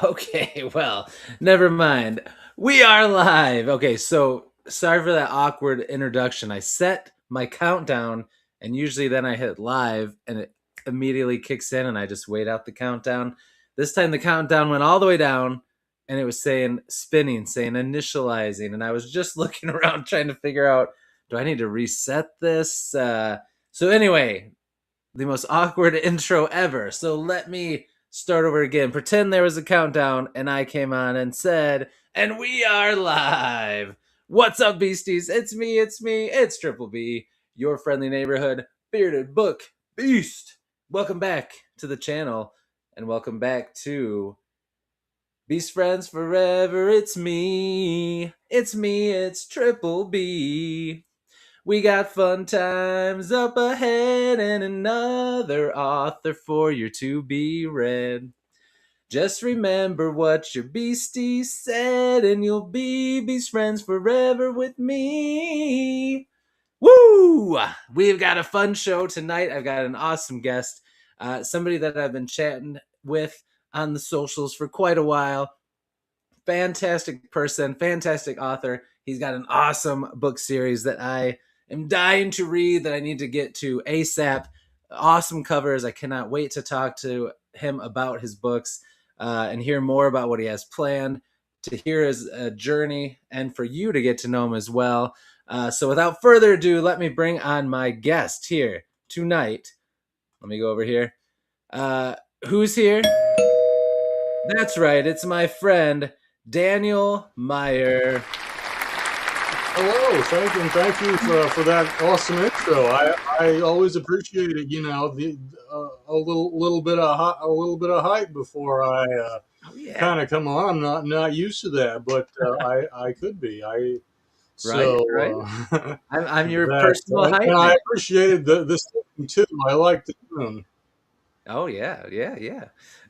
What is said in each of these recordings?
Okay, well, never mind. We are live. Okay, so sorry for that awkward introduction. I set my countdown, and usually then I hit live, and it immediately kicks in, and I just wait out the countdown. This time the countdown went all the way down, and it was saying spinning, saying initializing, and I was just looking around trying to figure out, do I need to reset this? So anyway, the most awkward intro ever. So let me start over again. Pretend there was a countdown and I came on and said, and we are live. What's up, beasties? It's me, it's Triple B, your friendly neighborhood bearded book beast. Welcome back to the channel and welcome back to Beast Friends Forever. It's me, it's Triple B. We got fun times up ahead and another author for you to be read. Just remember what your beastie said, and you'll be beast friends forever with me. Woo! We've got a fun show tonight. I've got an awesome guest, somebody that I've been chatting with on the socials for quite a while. Fantastic person, fantastic author. He's got an awesome book series that I am dying to read, that I need to get to ASAP. Awesome covers. I cannot wait to talk to him about his books and hear more about what he has planned, to hear his journey, and for you to get to know him as well. So without further ado, let me bring on my guest here tonight. Let me go over here. Who's here? That's right. It's my friend, Daniel Meyer. Hello, thank you for that awesome intro. I always appreciate it. You know, a little bit of hype before I kind of come on. I'm not used to that, but I could be. Right. I'm your personal hype and man. I appreciated this too. I like the tune. Oh yeah.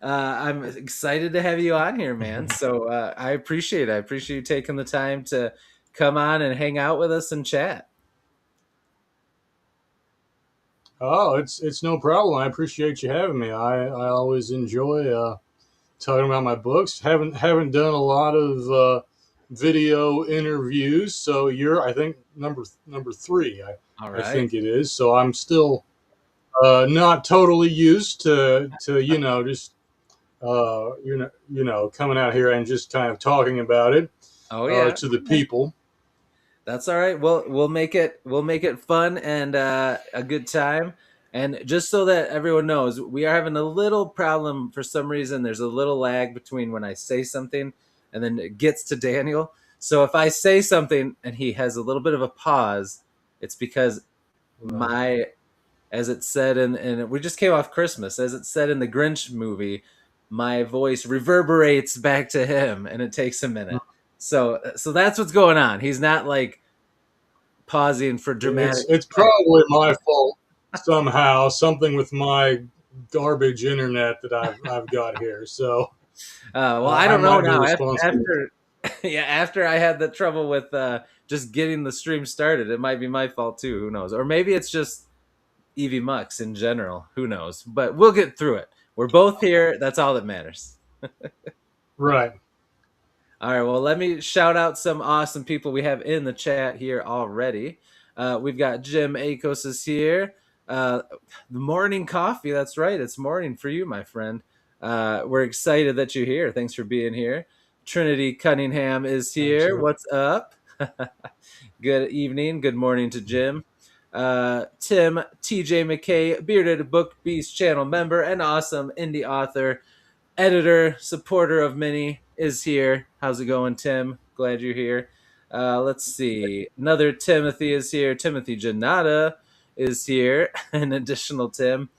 I'm excited to have you on here, man. So I appreciate it. I appreciate you taking the time to come on and hang out with us and chat. Oh, it's no problem. I appreciate you having me. I always enjoy talking about my books. Haven't done a lot of video interviews, so you're I think number three. All I right. think it is. So I'm still not totally used to just coming out here and just kind of talking about it Oh yeah. to the people. That's all right. We'll make it fun and a good time. And just so that everyone knows, we are having a little problem for some reason. There's a little lag between when I say something and then it gets to Daniel. So if I say something and he has a little bit of a pause, it's because my, as it said in we just came off Christmas, as it said in the Grinch movie, my voice reverberates back to him and it takes a minute. So that's what's going on. He's not like pausing for dramatic. It's probably my fault somehow. Something with my garbage internet that I've got here. So Well, I I don't know might be now. responsible. After yeah, after I had the trouble with just getting the stream started, it might be my fault too. Who knows? Or maybe it's just Evie Mux in general. Who knows? But we'll get through it. We're both here. That's all that matters. Right. All right. Well, let me shout out some awesome people we have in the chat here already. We've got Jim Akos is here. The morning coffee. That's right. It's morning for you, my friend. We're excited that you're here. Thanks for being here. Trinity Cunningham is here. What's up? Good evening. Good morning to Jim. Tim TJ McKay, bearded book beast channel member and awesome indie author, editor, supporter of many, is here. How's it going, Tim? Glad you're here. Let's see. Another Timothy is here. Timothy Janata is here. An additional Tim.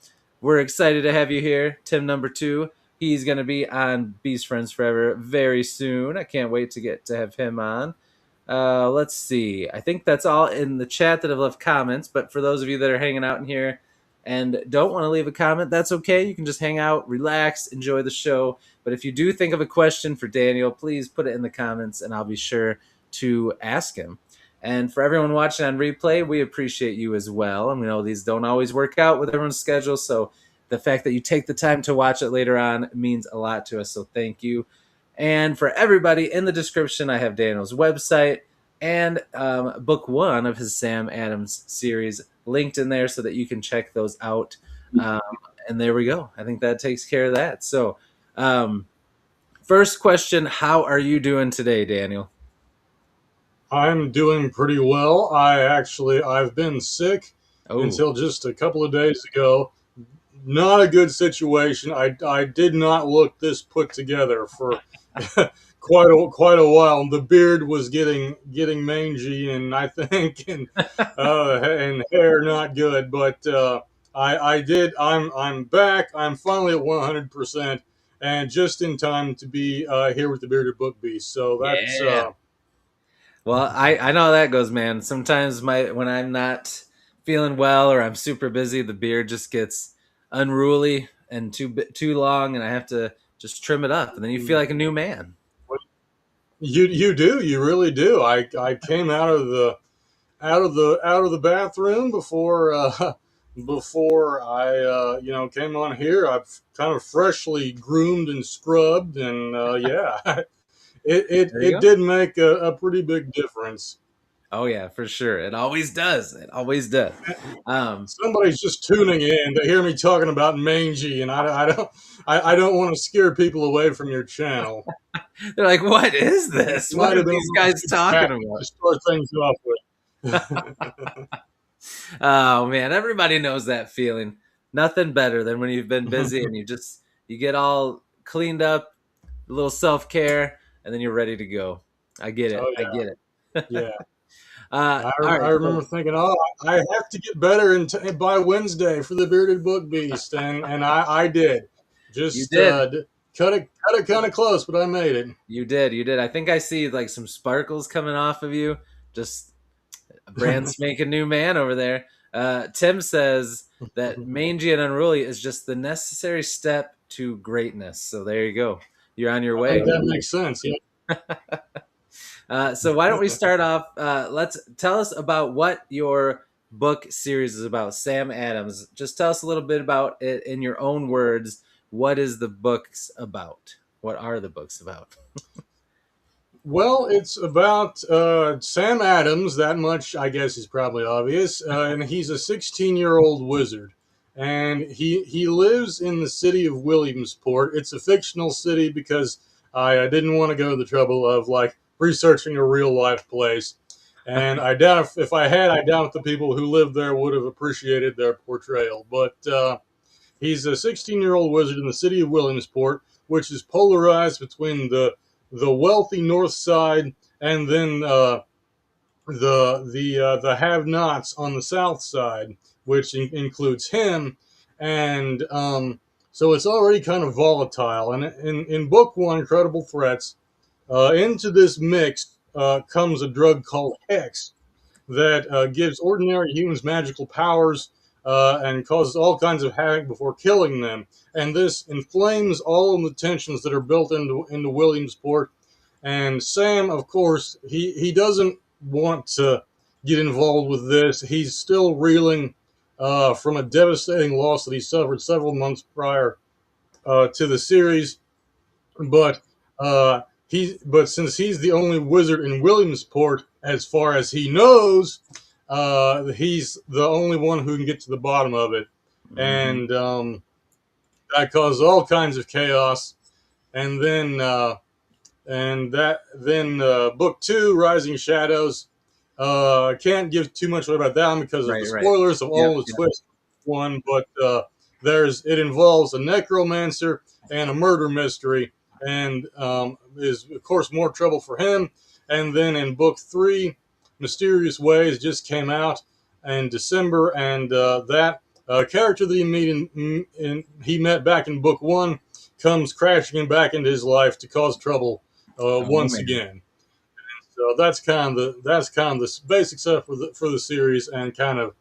We're excited to have you here. Tim number 2. He's going to be on Beast Friends Forever very soon. I can't wait to get to have him on. Let's see. I think that's all in the chat that have left comments. But for those of you that are hanging out in here and don't want to leave a comment, that's okay. You can just hang out, relax, enjoy the show. But if you do think of a question for Daniel, please put it in the comments and I'll be sure to ask him. And for everyone watching on replay, we appreciate you as well. And we know these don't always work out with everyone's schedule, so the fact that you take the time to watch it later on means a lot to us. So thank you. And for everybody, in the description, I have Daniel's website and book 1 of his Sam Adams series linked in there so that you can check those out. Um, and there we go. I think that takes care of that. So, first question, how are you doing today, Daniel? I'm doing pretty well. I've been sick Oh, until just a couple of days ago. Not a good situation. I did not look this put together for quite a while. The beard was getting mangy, and I think and hair not good. But I did. I'm back. I'm finally at 100%, and just in time to be here with the bearded book beast. So that's yeah. Well, I know how that goes, man. Sometimes when I'm not feeling well or I'm super busy, the beard just gets unruly and too long, and I have to just trim it up, and then you feel like a new man. you do, you really do. I came out of the bathroom before before I came on here. I've kind of freshly groomed and scrubbed, and yeah, There you it go. did make a pretty big difference. Oh yeah, for sure. It always does. It always does. Um, Somebody's just tuning in to hear me talking about mangy, and I don't want to scare people away from your channel. they're like, "What is It this? What might are have been a these little guys too talking happy about?" to start things off with. Oh man, everybody knows that feeling. Nothing better than when you've been busy and you get all cleaned up, a little self care, and then you're ready to go. I get it. Oh I get it. yeah, yeah. All I right, remember so thinking, oh, I have to get better by Wednesday for the bearded book beast, and I did. you Just did. cut it kind of close, but I made it. You did. You did. I think I see like some sparkles coming off of you. Just a brand spanking new man over there. Tim says that mangy and unruly is just the necessary step to greatness. So there you go. You're on your I think way. that makes sense. Yeah. So why don't we start off? Let's tell us about what your book series is about. Sam Adams. Just tell us a little bit about it in your own words. What is the books about? What are the books about? Well, it's about Sam Adams. That much, I guess, is probably obvious. And he's a 16-year-old wizard, and he lives in the city of Williamsport. It's a fictional city because I didn't want to go to the trouble of like researching a real life place. And I doubt if I had, I doubt the people who lived there would have appreciated their portrayal. But he's a 16-year-old wizard in the city of Williamsport, which is polarized between the wealthy north side and then the have-nots on the south side, which includes him, and so it's already kind of volatile. And in book 1, Incredible Threats, into this mix comes a drug called Hex that gives ordinary humans magical powers and causes all kinds of havoc before killing them. And this inflames all of the tensions that are built into Williamsport. And Sam, of course, he doesn't want to get involved with this. He's still reeling from a devastating loss that he suffered several months prior to the series. But but since he's the only wizard in Williamsport, as far as he knows, he's the only one who can get to the bottom of it, Mm-hmm. and that causes all kinds of chaos. And then book 2, Rising Shadows. Can't give too much away about that one because of the Right, right. spoilers of Yep, all the yep. twists. One, but it involves a necromancer and a murder mystery, and is of course more trouble for him. And then in book 3, Mysterious Ways just came out in December, and that character that he met back in book 1 comes crashing back into his life to cause trouble Oh once man. again. So that's kind of the basic stuff for the series, and kind of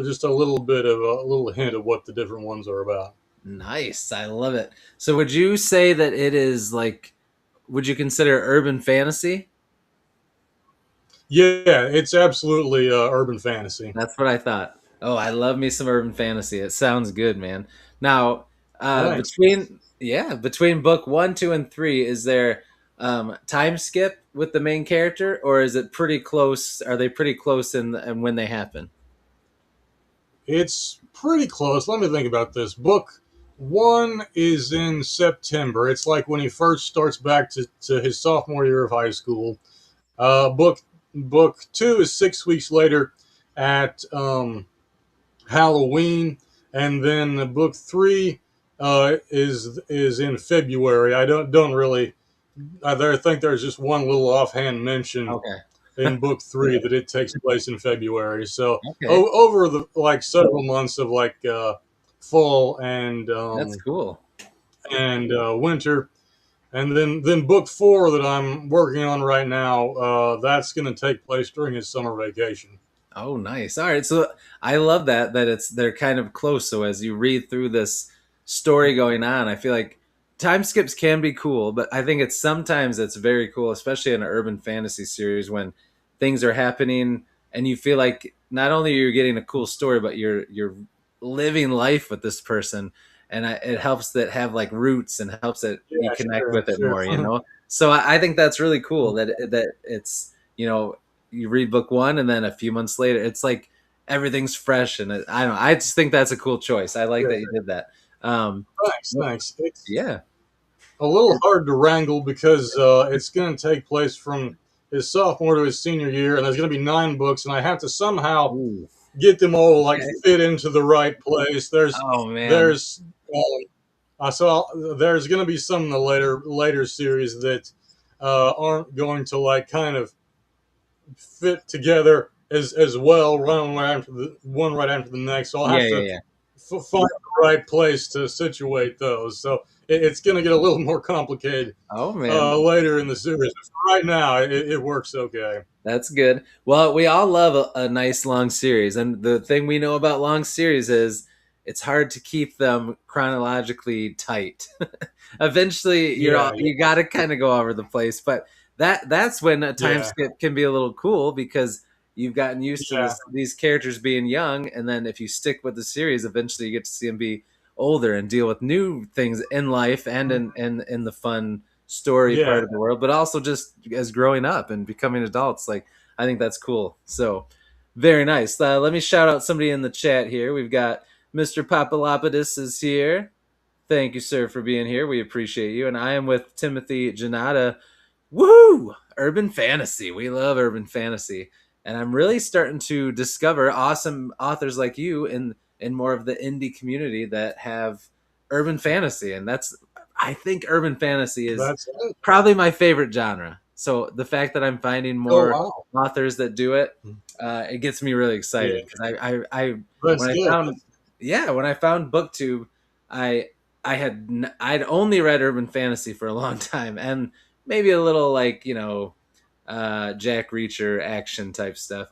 just a little bit of a little hint of what the different ones are about. Nice. I love it. So would you say that it is like would you consider urban fantasy? Yeah, it's absolutely urban fantasy. That's what I thought. Oh, I love me some urban fantasy. It sounds good, man. Now, Thanks. between book 1, 2, and 3, is there time skip with the main character, or is it pretty close? Are they pretty close in when they happen? It's pretty close. Let me think about this. Book one is in September. It's like when he first starts back to his sophomore year of high school. Book two is 6 weeks later at Halloween, and then book three is in February. I don't really. I think there's just one little offhand mention Okay. in book three that it takes place in February. So Okay. over the like several months of like fall That's cool. and winter, and then book four that I'm working on right now, that's going to take place during his summer vacation. Oh, nice. All right. So I love that they're kind of close. So as you read through this story going on, I feel like time skips can be cool, but I think it's very cool, especially in an urban fantasy series when things are happening and you feel like not only you're getting a cool story, but you're living life with this person, and it helps that have like roots and helps that you Yeah, connect sure, with it sure. more. So I think that's really cool that it's you read book one and then a few months later it's like everything's fresh, and I don't know, I just think that's a cool choice. I like Yeah, that you did that. um thanks, thanks. It's yeah. a little hard to wrangle because it's going to take place from his sophomore to his senior year, and there's going to be 9 books, and I have to somehow Ooh, get them all like okay. fit into the right place. Oh man. There's there's going to be some in the later series that aren't going to like kind of fit together as well, one right after the next. So I'll Yeah, have yeah, to yeah. find the right place to situate those. So it's going to get a little more complicated Oh man. later in the series. Right now, it works okay. That's good. Well, we all love a nice long series, and the thing we know about long series is it's hard to keep them chronologically tight. Eventually, Yeah, you got to kind of go over the place, but that's when a time yeah, skip can be a little cool because you've gotten used to yeah, these characters being young, and then if you stick with the series, eventually you get to see them be older and deal with new things in life and in the fun story yeah. part of the world, but also just as growing up and becoming adults. Like, I think that's cool. So very nice. Let me shout out somebody in the chat here. We've got Mr. Papalopoulos is here. Thank you, sir, for being here. We appreciate you. And I am with Timothy Janata. Woohoo! Urban fantasy. We love urban fantasy. And I'm really starting to discover awesome authors like you in more of the indie community that have urban fantasy. And I think urban fantasy is That's it. probably my favorite genre. So the fact that I'm finding Oh more wow, authors that do it, it gets me really excited yeah, because I that's when I good. found yeah, when I found booktube, I I'd only read urban fantasy for a long time and maybe a little like Jack Reacher action type stuff,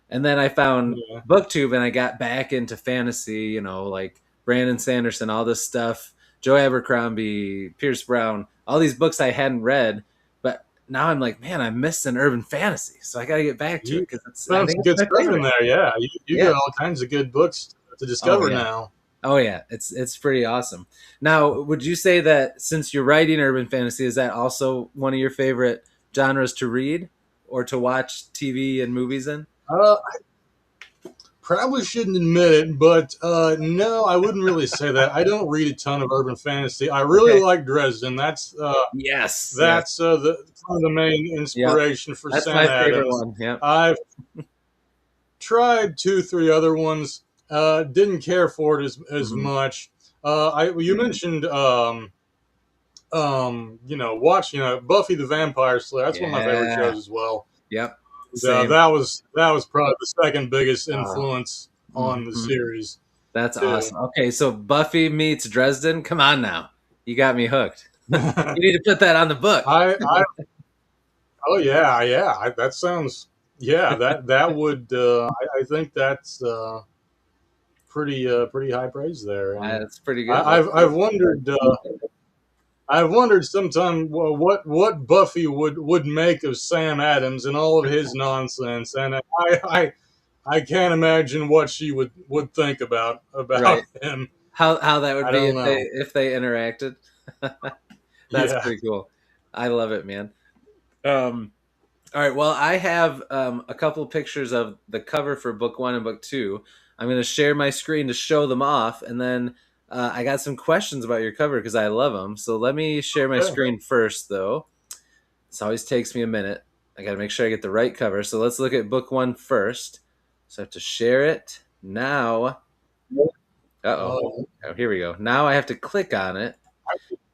and then I found Yeah, booktube and I got back into fantasy, like Brandon Sanderson, all this stuff, Joe Abercrombie, Pierce Brown, all these books I hadn't read, but now I'm like, man, I'm missing urban fantasy, so I got to get back to it you because I found think some it's good my stuff in favorite. there. Yeah, you Yeah. got all kinds of good books to Oh discover yeah. now. Oh yeah, it's pretty awesome. Now, would you say that since you're writing urban fantasy, is that also one of your favorite genres to read or to watch TV and movies in? Probably shouldn't admit it, but no, I wouldn't really say that. I don't read a ton of urban fantasy. I really Okay. like Dresden. Yes. Yes. That's kind of the main Yep. inspiration for That's Sam my favorite Adams. one. Yep. I've tried 2, 3 other ones. Didn't care for it as Hmm. much. You mentioned watching Buffy the Vampire Slayer. That's one of my favorite Yeah. shows as well. Yep. Same. That was probably the second biggest Oh. influence on the Mhm. series That's too. awesome. Okay, so Buffy meets Dresden. Come on now, you got me hooked. You need to put that on the book. I oh yeah, yeah. That sounds yeah. That would I think that's pretty high praise there. And That's pretty good. I, That's I've cool. I've wondered sometime what Buffy would make of Sam Adams and all of his nonsense, and I can't imagine what she would think about Right. him. how that would I be don't know. if they interacted. That's Yeah. pretty cool. I love it, man. Um, all right. Well, I have a couple pictures of the cover for book one and book two. I'm going to share my screen to show them off, and then I got some questions about your cover because I love them. So let me share my Okay. screen first, though. This always takes me a minute. I got to make sure I get the right cover. So let's look at book one first. So I have to share it now. Uh-oh. Oh, Oh, here we go. Now I have to click on it.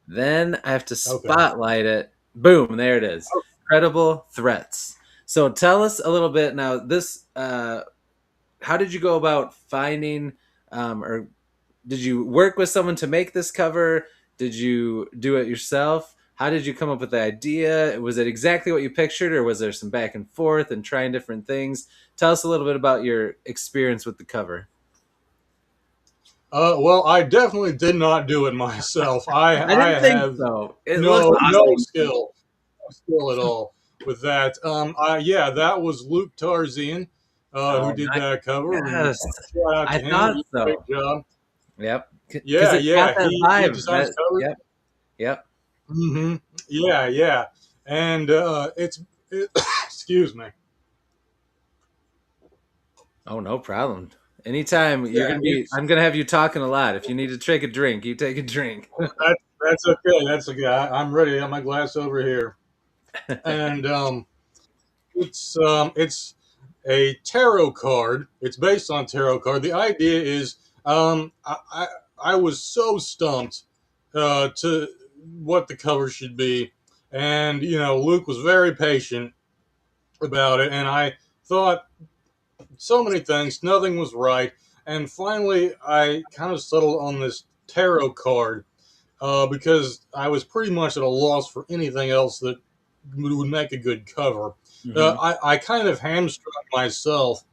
Then I have to okay. spotlight it. Boom, there it is. Credible threats. So tell us a little bit now. This, how did you go about finding, or did you work with someone to make this cover? Did you do it yourself? How did you come up with the idea? Was it exactly what you pictured, or was there some back and forth and trying different things? Tell us a little bit about your experience with the cover. Well, I definitely did not do it myself. I I didn't think have so. It looks no awesome. skill, no skill at all with that. Yeah, that was Luke Tarzian, who Oh, did nice. that cover, and Yes, shout out I to him. thought He did a great so. job. Yep, because Yeah, it's got yeah, that he vibe. designs That covers. yep, yep. Hmm. Yeah, yeah, and excuse me. Oh, no problem. Anytime you're Yeah, gonna be, it's I'm gonna have you talking a lot. If you need to take a drink, you take a drink. that's okay. That's okay. I'm ready. I got my glass over here, and it's a tarot card. It's based on tarot card. The idea is I was so stumped to what the cover should be, and Luke was very patient about it, and I thought so many things, nothing was right, and finally I kind of settled on this tarot card because I was pretty much at a loss for anything else that would make a good cover. Hmm. I kind of hamstrung myself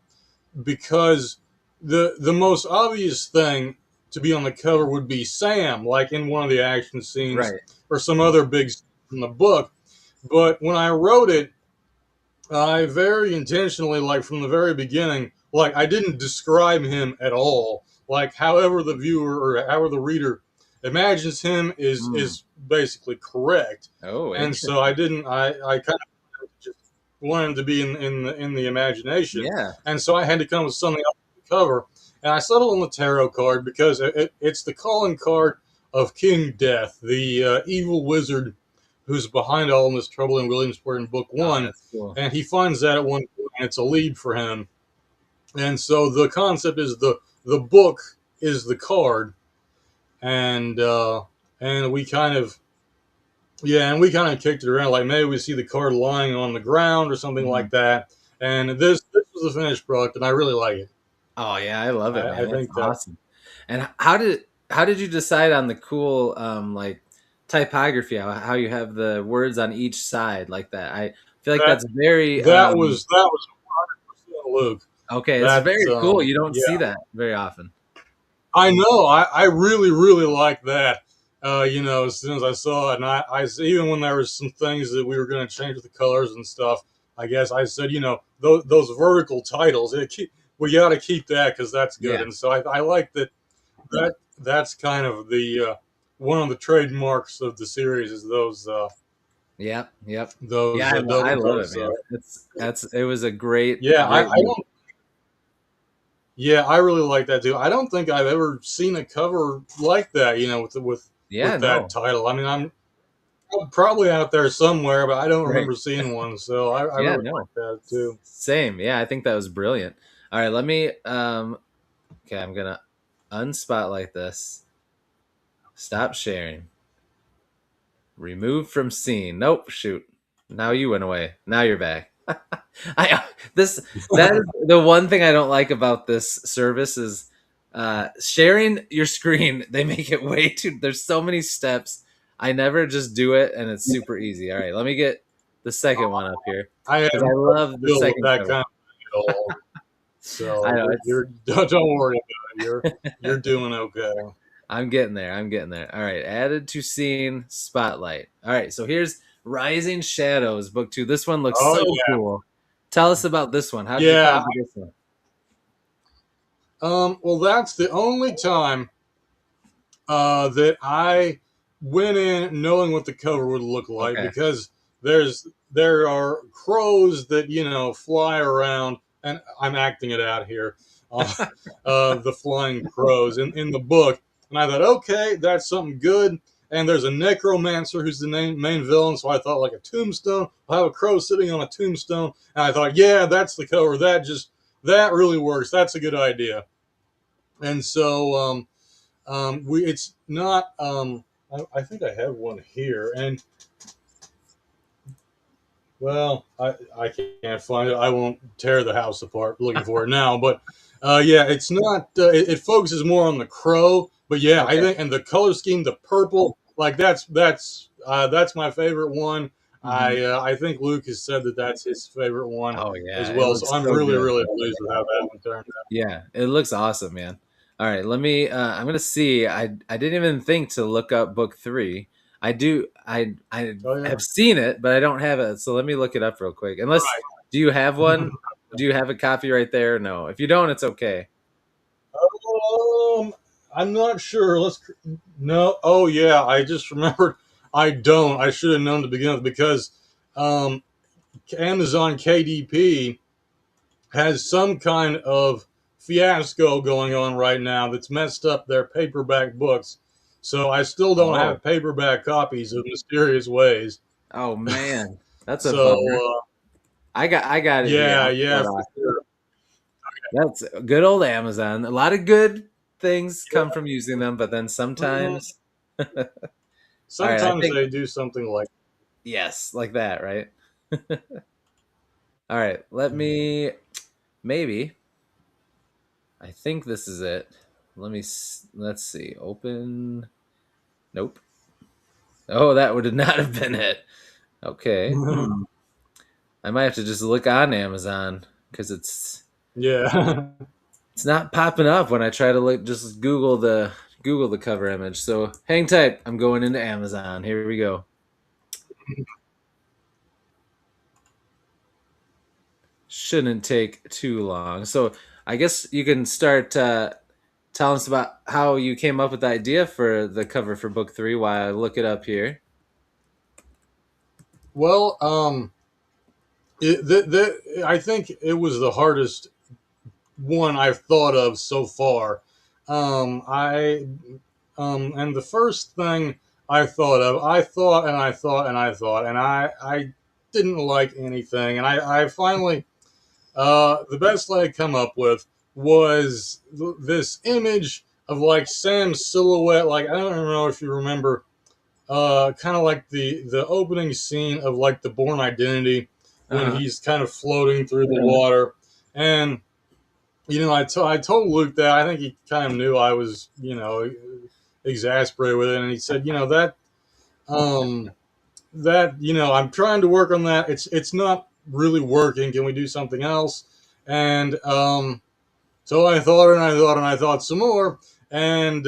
because the most obvious thing to be on the cover would be Sam, like in one of the action scenes, Right. or some other big scene from the book. But when I wrote it, I very intentionally, like from the very beginning, like I didn't describe him at all. Like however the viewer or however the reader imagines him Mm. is basically correct. Oh, And so interesting. I didn't. I kind of just wanted him to be in the imagination, Yeah. and so I had to come up with something else to cover. And I settled on the tarot card because it's the calling card of King Death, the evil wizard who's behind all this trouble in Williamsport in book Oh, one, that's cool. and he finds that at one point, and it's a lead for him. And so the concept is the book is the card, and we kind of yeah, and we kind of kicked it around like maybe we see the card lying on the ground or something Mhm. like that. And this was the finished product, and I really like it. Oh yeah, I love it, I man. That's think that awesome. And how did you decide on the cool like typography? How you have the words on each side like that? I feel like that that's very that was 100% Luke. okay. It's That very cool. You don't yeah, see that very often. I know. I really like that. As soon as I saw it, and even when there was some things that we were going to change with the colors and stuff, I guess I said, those vertical titles, we got to keep that because that's good. Yeah. And so I like that. That's kind of the one of the trademarks of the series is Yep. Yep. Yeah, those I love it, those. man. It was a great Yeah, great I move. don't. Yeah, I really like that too. I don't think I've ever seen a cover like that. Yeah. With that No. title. I mean, I'm probably out there somewhere, but I don't Right. remember seeing one. So I Yeah. really No. like that too. Same. Yeah, I think that was brilliant. All right, let me okay, I'm gonna unspotlight this. Stop sharing. Remove from scene. Nope, shoot. Now you went away. Now you're back. I this that is the one thing I don't like about this service is sharing your screen. They make it way too there's so many steps. I never just do it and it's super easy. All right, let me get the second one up here I have because I no love the skill with second that cover. kind of thing at all. I So know it's don't worry about it. You're doing okay. I'm getting there. I'm getting there. All right. Added to scene spotlight. All right. So here's Rising Shadows, book two. This one looks Oh so yeah, cool. Tell us about this one. How did you come yeah. up with this one? Well, that's the only time that I went in knowing what the cover would look like, Okay. because there are crows that fly around, and I'm acting it out here. Uh, the flying crows in the book, and I thought, okay, that's something good. And there's a necromancer who's the main villain, so I thought, like, a tombstone. I'll have a crow sitting on a tombstone, and I thought, yeah, that's the cover. That really works. That's a good idea. And so we it's not. I think I have one here, and well, I can't find it. I won't tear the house apart looking for it now. But yeah, it's not. It focuses more on the crow. But yeah, I Okay. think, and the color scheme, the purple, like that's my favorite one. Hmm. I think Luke has said that that's his favorite one Oh as yeah, it well. So looks I'm so really good. really pleased with how that one turned out. Yeah, it looks awesome, man. All right, let me. I'm gonna see. I didn't even think to look up book three. I do. I Oh yeah, have seen it, but I don't have it. So let me look it up real quick. Unless, right. do you have one? Do you have a copy right there? No. If you don't, it's okay. Um, I'm not sure. No. Oh yeah, I just remembered. I don't. I should have known to begin with, because um, Amazon KDP has some kind of fiasco going on right now that's messed up their paperback books. So I still don't Oh. have paperback copies of Mysterious Ways. Oh man, that's a So bummer. I got it here. yeah, I'll pull yeah, it for off. sure. That's good old Amazon. A lot of good things come Yeah. from using them, but then Mhm. sometimes. All right, I Sometimes think they do something like. yes, like that, right? All right, let me maybe. I think this is it. Let's see. Open. Nope. Oh, that would not have been it. Okay. I might have to just look on Amazon because Yeah. it's not popping up when I try to look. Just Google the cover image. So hang tight. I'm going into Amazon. Here we go. Shouldn't take too long. So I guess you can start telling us about how you came up with the idea for the cover for book three while I look it up here. Well, I think it was the hardest one I've thought of so far. I and the first thing I thought of, I thought and I thought and I thought, and I didn't like anything, and I finally the best I could come up with was this image of, like, Sam's silhouette. Like, I don't know if you remember, kind of like the opening scene of, like, the Born Identity, when Uh-huh. he's kind of floating through the water. And I told Luke that I think he kind of knew I was, exasperated with it, and he said, um, I'm trying to work on that. It's not really working. Can we do something else? And so I thought and I thought and I thought some more, and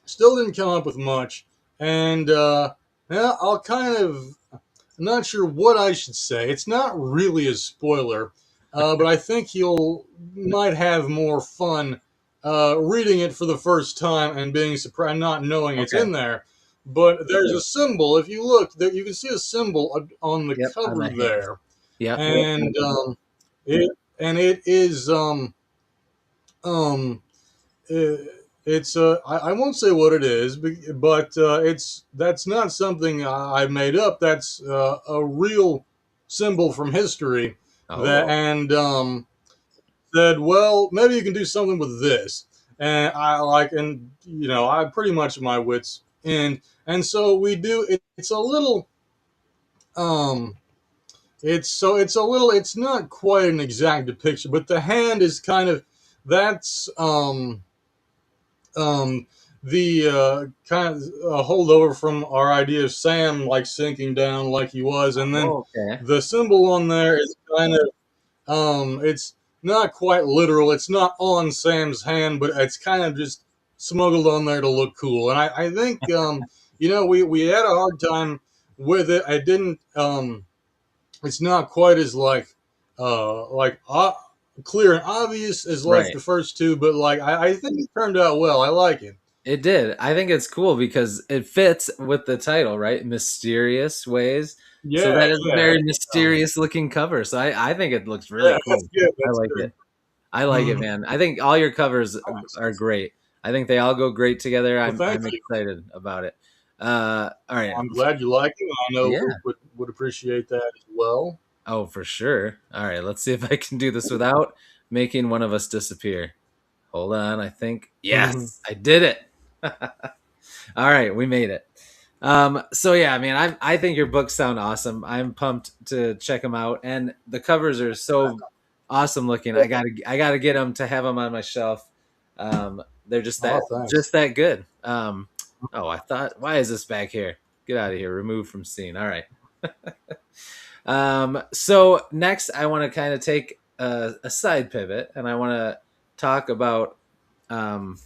still didn't come up with much. And yeah, I'll kind of, I'm not sure what I should say. It's not really a spoiler, but I think you'll might have more fun reading it for the first time and being surprised, not knowing it's Okay. in there. But there's a symbol. If you look, there you can see a symbol on the Yep. On cover the hand. there, Yep. and it it is um uh, it's I won't say what it is, but it's that's not something I made up. That's a real symbol from history. That Oh. and said, well, maybe you can do something with this. And I like, and I pretty much at my wits end. And so we do. It's a little. Um, it's a little. It's not quite an exact depiction, but the hand is kind of. That's um, the kind of a holdover from our idea of Sam, like, sinking down like he was, and then Oh, okay. the symbol on there is kind of it's not quite literal. It's not on Sam's hand, but it's kind of just smuggled on there to look cool. And I think we had a hard time with it. I didn't. It's not quite as clear and obvious as, like, Right. the first two, but, like, I think it turned out well. I like it. It did. I think it's cool because it fits with the title, right? Mysterious Ways. So Yeah, that is a yeah, very mysterious looking cover. So I think it looks yeah. really That's cool. good. I That's like good. it. I like it, Mhm. man. I think all your covers are Nice. great. I think they all go great together. Well, thank I'm you. excited about it. All right. I'm glad you like it. I know Yeah. Luke would appreciate that as well. Oh, for sure. All right. Let's see if I can do this without making one of us disappear. Hold on. I think Mhm. yes, I did it. All right, we made it. So yeah, I mean, I think your books sound awesome. I'm pumped to check them out, and the covers are so awesome looking. I gotta get them to have them on my shelf. They're Oh, thanks. just that good. Oh, I thought, why is this back here? Get out of here. Remove from scene. All right. So next, I want to kind of take a side pivot, and I want to talk about. Um,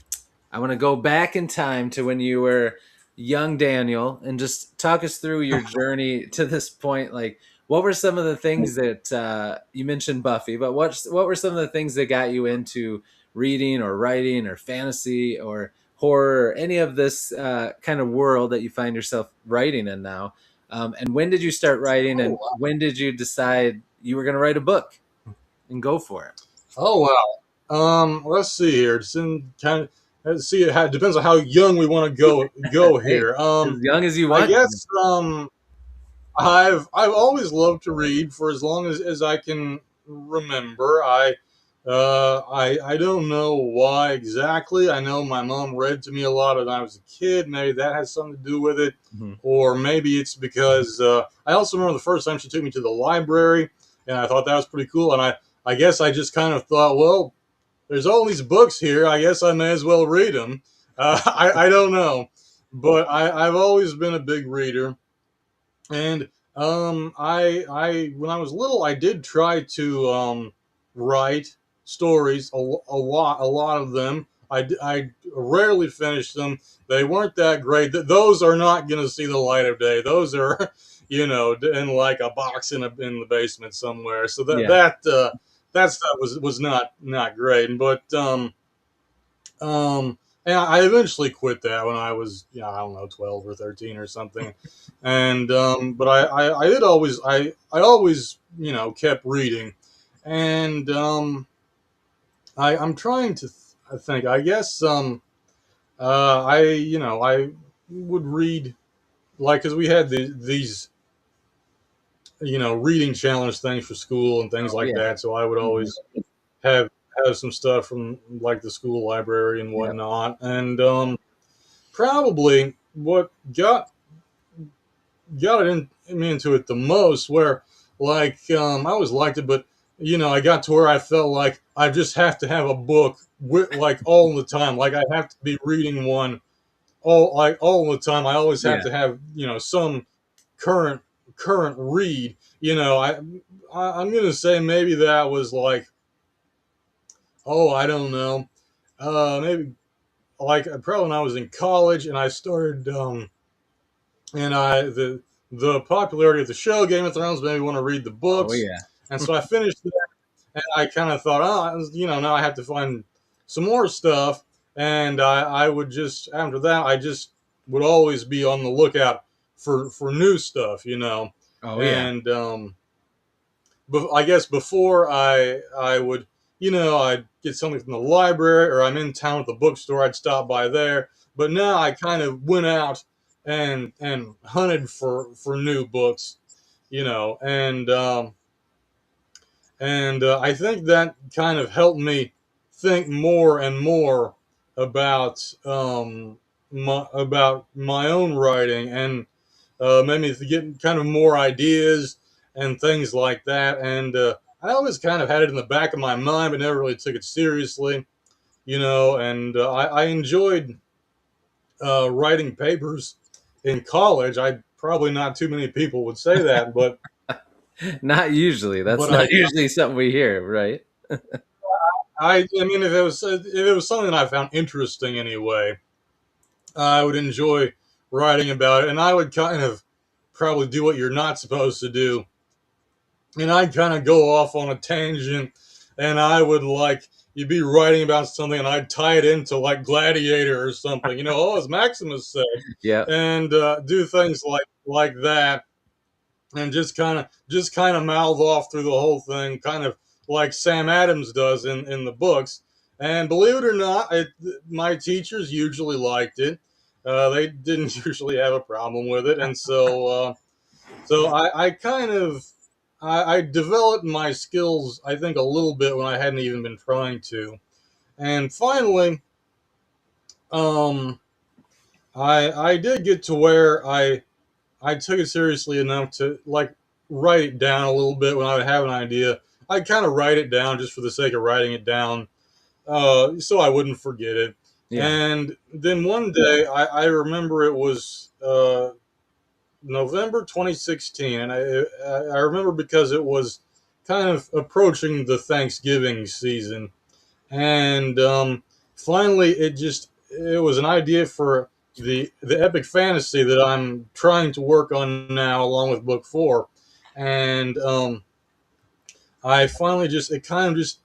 I want to go back in time to when you were young Daniel, and just talk us through your journey to this point. Like, what were some of the things that you mentioned Buffy, but what were some of the things that got you into reading or writing or fantasy or horror or any of this kind of world that you find yourself writing in now? And when did you start writing, Oh, and wow. when did you decide you were going to write a book and go for it? Oh, wow. Let's see here. It's in kind of. Let's see. It depends on how young we want to go Hey, here. as young as you I want. guess I've always loved to read for as long as I can remember. I don't know why exactly. I know my mom read to me a lot when I was a kid. Maybe that has something to do with it, Mhm. or maybe it's because I also remember the first time she took me to the library, and I thought that was pretty cool. And I guess I just kind of thought, well, there's all these books here. I guess I may as well read them. I don't know, but I've always been a big reader. And I when I was little, I did try to write stories, a lot of them. I rarely finished them. They weren't that great. Those are not going to see the light of day. Those are, in like a box in the basement somewhere. So Yeah. that stuff was not great. But um, and I eventually quit that when I was, I don't know, 12 or 13 or something. And but I did always I always kept reading, and I'm trying to I think I guess I would read like because we had these reading challenge things for school and things Oh like yeah. that. So I would Mhm. always have have some stuff from like the school library and Yep. whatnot. And probably what got me into it the most, where like I always liked it, but I got to where I felt like I just have to have a book like all the time. Like I have to be reading one all the time. I always have Yeah. to have some current current read. I'm gonna say maybe that was like, oh, I don't know, maybe like probably when I was in college and I started and the popularity of the show Game of Thrones made me want to read the Oh books, yeah. and so I finished it. And I kind of thought, oh, now I have to find some more stuff, and I would just after that I just would always be on the lookout for new stuff, Oh yeah. and but I guess before I would I'd get something from the library or I'm in town at the bookstore, I'd stop by there. But now I kind of went out and hunted for new books, and I think that kind of helped me think more and more about about my own writing, and made me get kind of more ideas and things like that. And I always kind of had it in the back of my mind, but never really took it seriously, And I enjoyed writing papers in college. I probably not too many people would say that, Not usually. That's but not usually something we hear, right? I mean, if it was something that I found interesting anyway, I would enjoy writing about it, and I would kind of probably do what you're not supposed to do, and I'd kind of go off on a tangent, and I would like you'd be writing about something, and I'd tie it into like Gladiator or something. You know, oh, as Maximus said, Yeah. and do things like that, and just kind of mouth off through the whole thing, kind of like Sam Adams does in the books. And believe it or not, my teachers usually liked it. They didn't usually have a problem with it, and so I kind of I developed my skills, I think, a little bit when I hadn't even been trying to. And finally, um, I did get to where I took it seriously enough to like write it down a little bit when I would have an idea. I'd kind of write it down just for the sake of writing it down, so I wouldn't forget it. Yeah. And then one day, I remember it was November 2016, and I remember because it was kind of approaching the Thanksgiving season, and finally it was an idea for the epic fantasy that I'm trying to work on now, along with book four, and I finally just it kind of just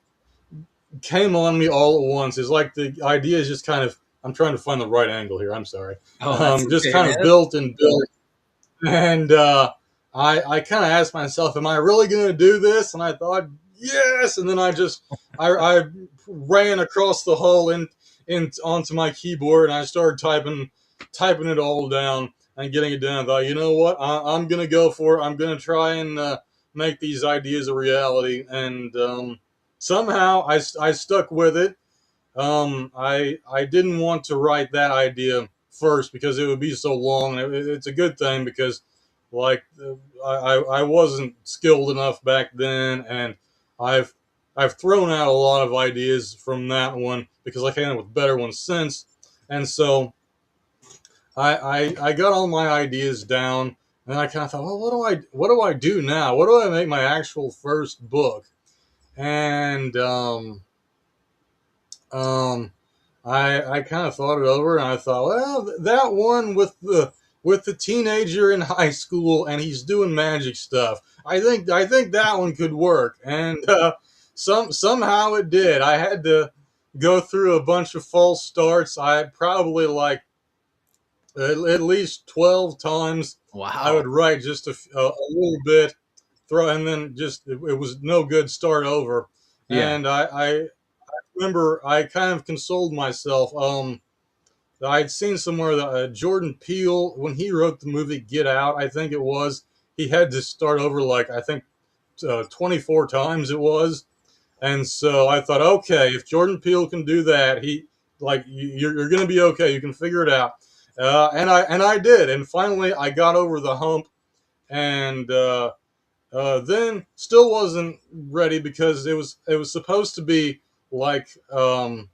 came on me all at once. It's like the idea is just kind of I'm trying to find the right angle here. I'm sorry. Oh, that's Just okay, kind of man. built and built, and I kind of asked myself, "Am I really going to do this?" And I thought, "Yes." And then I ran across the hall in onto my keyboard, and I started typing it all down and getting it done. I thought, you know what? I'm going to go for it. I'm going to try and make these ideas a reality. And somehow I stuck with it. I didn't want to write that idea first because it would be so long. It's a good thing because like I wasn't skilled enough back then, and I've I've thrown out a lot of ideas from that one because I came up with better ones since, and so I got all my ideas down, and I kind of thought, well, what do I do now? What do I make my actual first book? And um, I kind of thought it over, and I thought, well, that one with the teenager in high school, and he's doing magic stuff. I think that one could work, and somehow it did. I had to go through a bunch of false starts. I probably like at least 12 times. I would Wow. write just a little bit, throw, and then just it was no good. Start over, Yeah. and I remember I kind of consoled myself. I'd seen somewhere that Jordan Peele, when he wrote the movie Get Out, I think it was, he had to start over like I think 24 times it was, and so I thought, okay, if Jordan Peele can do that, he like you're going to be okay. You can figure it out, and I did, and finally I got over the hump, and then still wasn't ready because it was supposed to be like a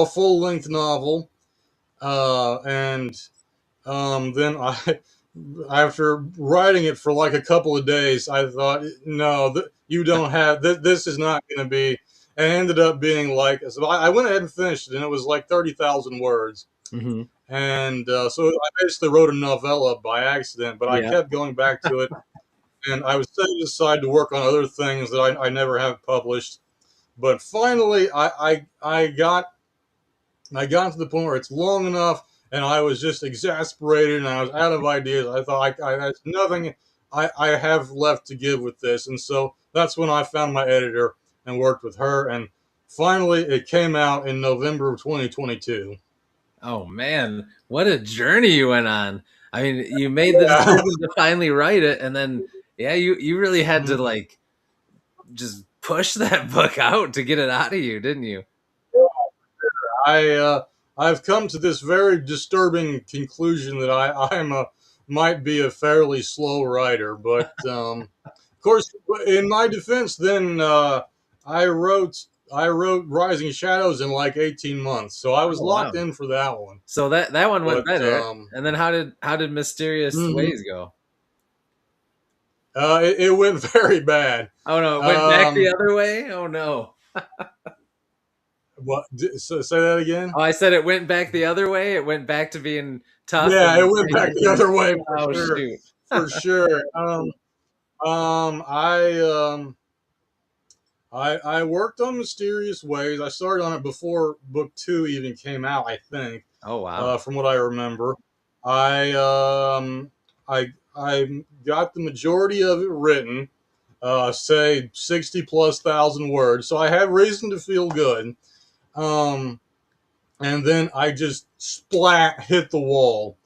full length novel, and then after writing it for like a couple of days, I thought, no, you don't have this is not going to be. And it ended up being like so. I went ahead and finished it, and it was like 30,000 words, Hmm. and so I basically wrote a novella by accident. But I Yeah. kept going back to it, and I was setting aside to work on other things that I never have published. But finally, I got to the point where it's long enough, and I was just exasperated, and I was out of ideas. I thought there's nothing I have left to give with this, and so that's when I found my editor and worked with her, and finally it came out in November of 2022. Oh man, what a journey you went on. I mean, you made the Yeah. decision to finally write it, and then yeah, you really had to Mhm. like just push that book out to get it out of you, didn't you? I I've come to this very disturbing conclusion that might be a fairly slow writer, but of course, in my defense, then I wrote I wrote Rising Shadows in like 18 months, so I was Oh wow. locked in for that one. So that one went But better. And then how did Mysterious mhm, Ways go? it went very bad. Oh no, it went back the Um, other way? Oh no. so say that again? Oh, I said it went back the other way. It went back to being tough Yeah, it and went back the crazy. other way for Oh sure, shoot. for sure. I I worked on Mysterious Ways. I started on it before book two even came out, I think, Oh wow. from what I remember. I I got the majority of it written, say 60 plus thousand words. So I have reason to feel good. Um, and then I just splat hit the wall.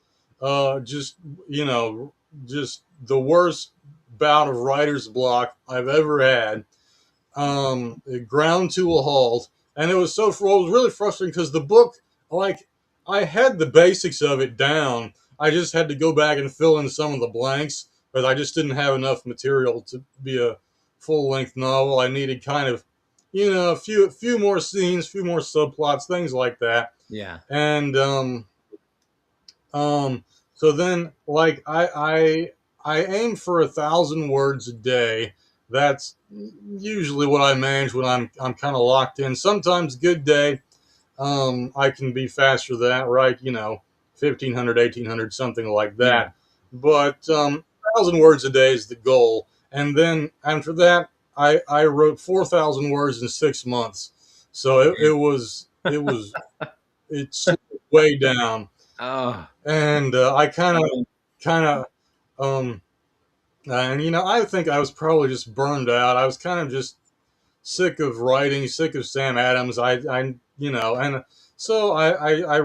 Just you know, just the worst bout of writer's block I've ever had. It ground to a halt, and it was it was really frustrating because the book, like, I had the basics of it down. I just had to go back and fill in some of the blanks, but I just didn't have enough material to be a full length novel. I needed kind of, a few more scenes, a few more subplots, things like that. Yeah. And um, so then, like, I aim for 1,000 words a day. That's usually what I manage when I'm kind of locked in. Sometimes good day, I can be faster than that, right? 1,500, 1,800, something like Yeah. that. But 1,000 words a day is the goal. And then after that, I wrote 4,000 words in 6 months. So it's way down, Oh. and I kind of um and I think I was probably just burned out. I was kind of just sick of writing, sick of Sam Adams. And so I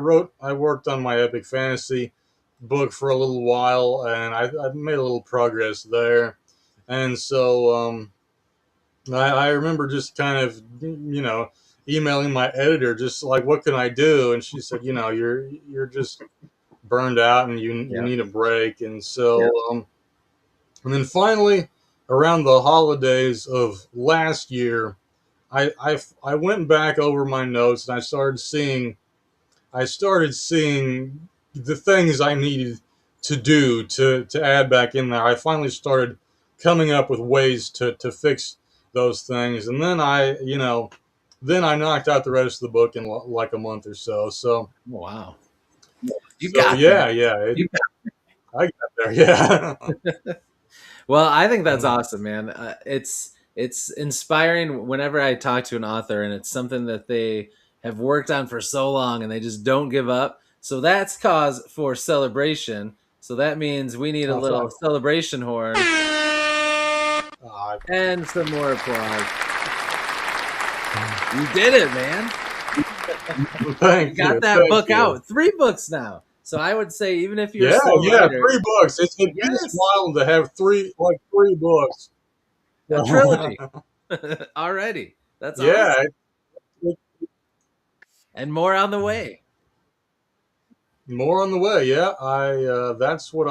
worked on my epic fantasy book for a little while, and I made a little progress there. And so I remember just kind of emailing my editor, just like, what can I do? And she said, you're just burned out, and you Yep. need a break. And so Yep. and then finally, around the holidays of last year, I went back over my notes, and I started seeing the things I needed to do to add back in there. I finally started coming up with ways to fix those things, and then I knocked out the rest of the book in like a month or so. So Oh, wow. You so got yeah, there. yeah, You I got there. Yeah. Well, I think that's Um, awesome, man. It's inspiring whenever I talk to an author and it's something that they have worked on for so long and they just don't give up. So that's cause for celebration. So that means we need a oh, little thanks. celebration horn Uh, and some more applause. You did it, man. You Thank got you, that thank book you. out. 3 books now. So I would say even if you're a Yeah, slow yeah, writer, 3 books. It feels yes, wild to have three books. a trilogy already. That's Yeah, awesome. And more on the way. more on the way. Yeah, that's what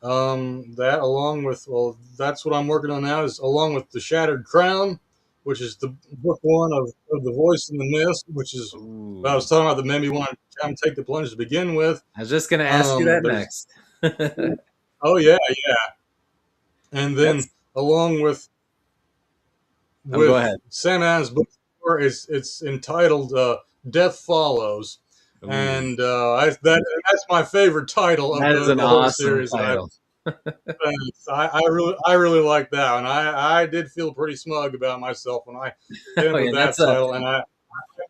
that along with, well, that's what I'm working on now, is along with The Shattered Crown, which is the book one of The Voice in the Mist, which is what I was Ooh. talking about that made me want to kind of take the plunge to begin with. I was just gonna ask you that There's next. Oh yeah, and then That's along oh, go with ahead. Sam Adams' book four, it's entitled "Death Follows," Ooh, and that's my favorite title of that is the an the whole awesome series that I've. title. I really like that one. I did feel pretty smug about myself when I came Oh up with yeah, that that's a title, and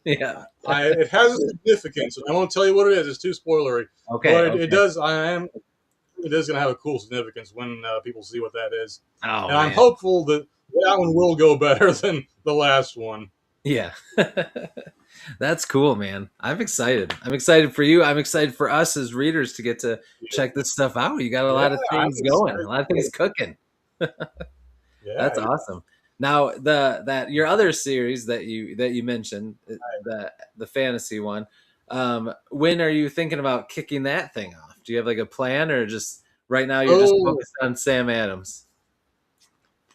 yeah. it has a significance, and I won't tell you what it is. It's too spoilery, Okay, but it okay. does. It is going to have a cool significance when people see what that is, Oh and I'm man, hopeful that that one will go better than the last one. yeah. That's cool, man. I'm excited. I'm excited for you. I'm excited for us as readers to get to check this stuff out. You got a Yeah, lot of I'm things going, a excited lot of things too. cooking. Yeah, That's awesome. Now that your other series that you mentioned, the fantasy one, when are you thinking about kicking that thing off? Do you have like a plan, or just right now you're just oh, focused on Sam Adams?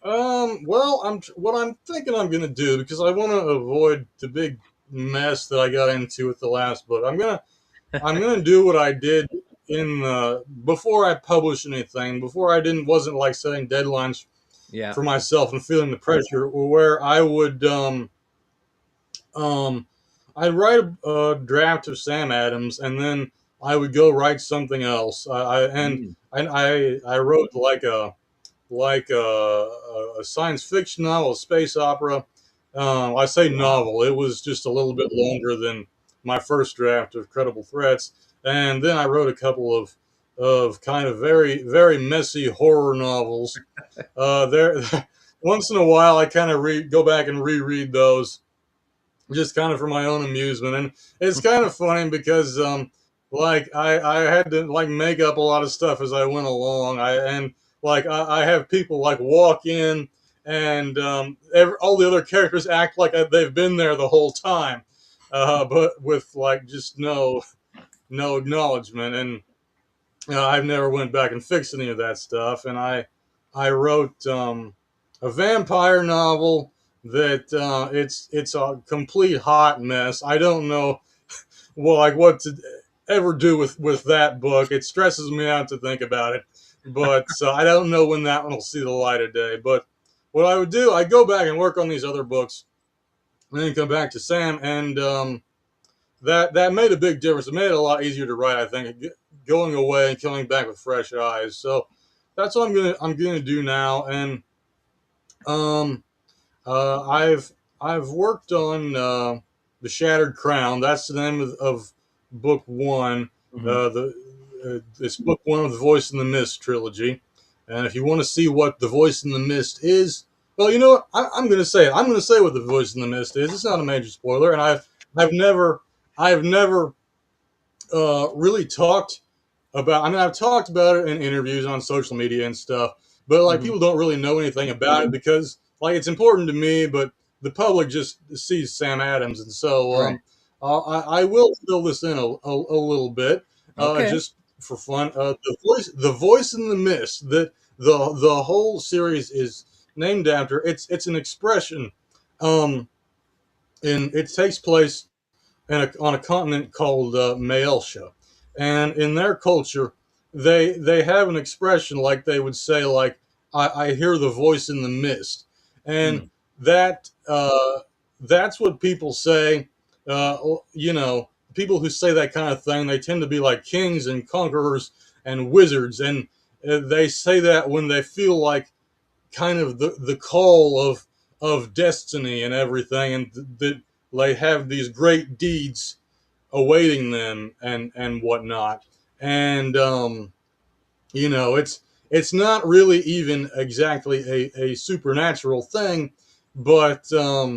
well, what I'm thinking I'm gonna do, because I want to avoid the big mess that I got into with the last book. I'm gonna do what I did in before I published anything, before I didn't wasn't like setting deadlines Yeah. for myself and feeling the pressure, where I would um I'd write a draft of Sam Adams, and then I would go write something else. I and Mm. I wrote like a like a science fiction novel, a space opera. I say novel; it was just a little bit longer than my first draft of Credible Threats, and then I wrote a couple of kind of very messy horror novels. There, once in a while, I kind of go back and reread those just kind of for my own amusement. And it's kind of funny because like I had to like make up a lot of stuff as I went along. I have people like walk in and all the other characters act like they've been there the whole time, but with like just no acknowledgement. And I've never went back and fixed any of that stuff. And I wrote a vampire novel that it's a complete hot mess. I don't know what to ever do with that book. It stresses me out to think about it, but I don't know when that one will see the light of day. But what I would do, I'd go back and work on these other books, and then come back to Sam, and that made a big difference. It made it a lot easier to write, I think, going away and coming back with fresh eyes. So that's what I'm gonna do now. And um, I've worked on the Shattered Crown. That's the name of book one. Mhm. It's book one of the Voice in the Mist trilogy. And if you want to see what the Voice in the Mist is, well, you know what? I'm going to say it. I'm going to say what the Voice in the Mist is. It's not a major spoiler, and I've never I've never really talked about. I mean, I've talked about it in interviews on social media and stuff, but like Mhm. people don't really know anything about it because like it's important to me, but the public just sees Sam Adams, and so Right. I will fill this in a little bit, Okay. just for fun. The voice in the mist. The whole series is named after. It's an expression, um, and it takes place on a continent called Maelsha, and in their culture, they have an expression like they would say like I hear the voice in the mist, and Mm. that that's what people say. You know, people who say that kind of thing, they tend to be like kings and conquerors and wizards, and they say that when they feel like kind of the call of destiny and everything, and that they have these great deeds awaiting them and whatnot. And you know, it's not really even exactly a supernatural thing, but a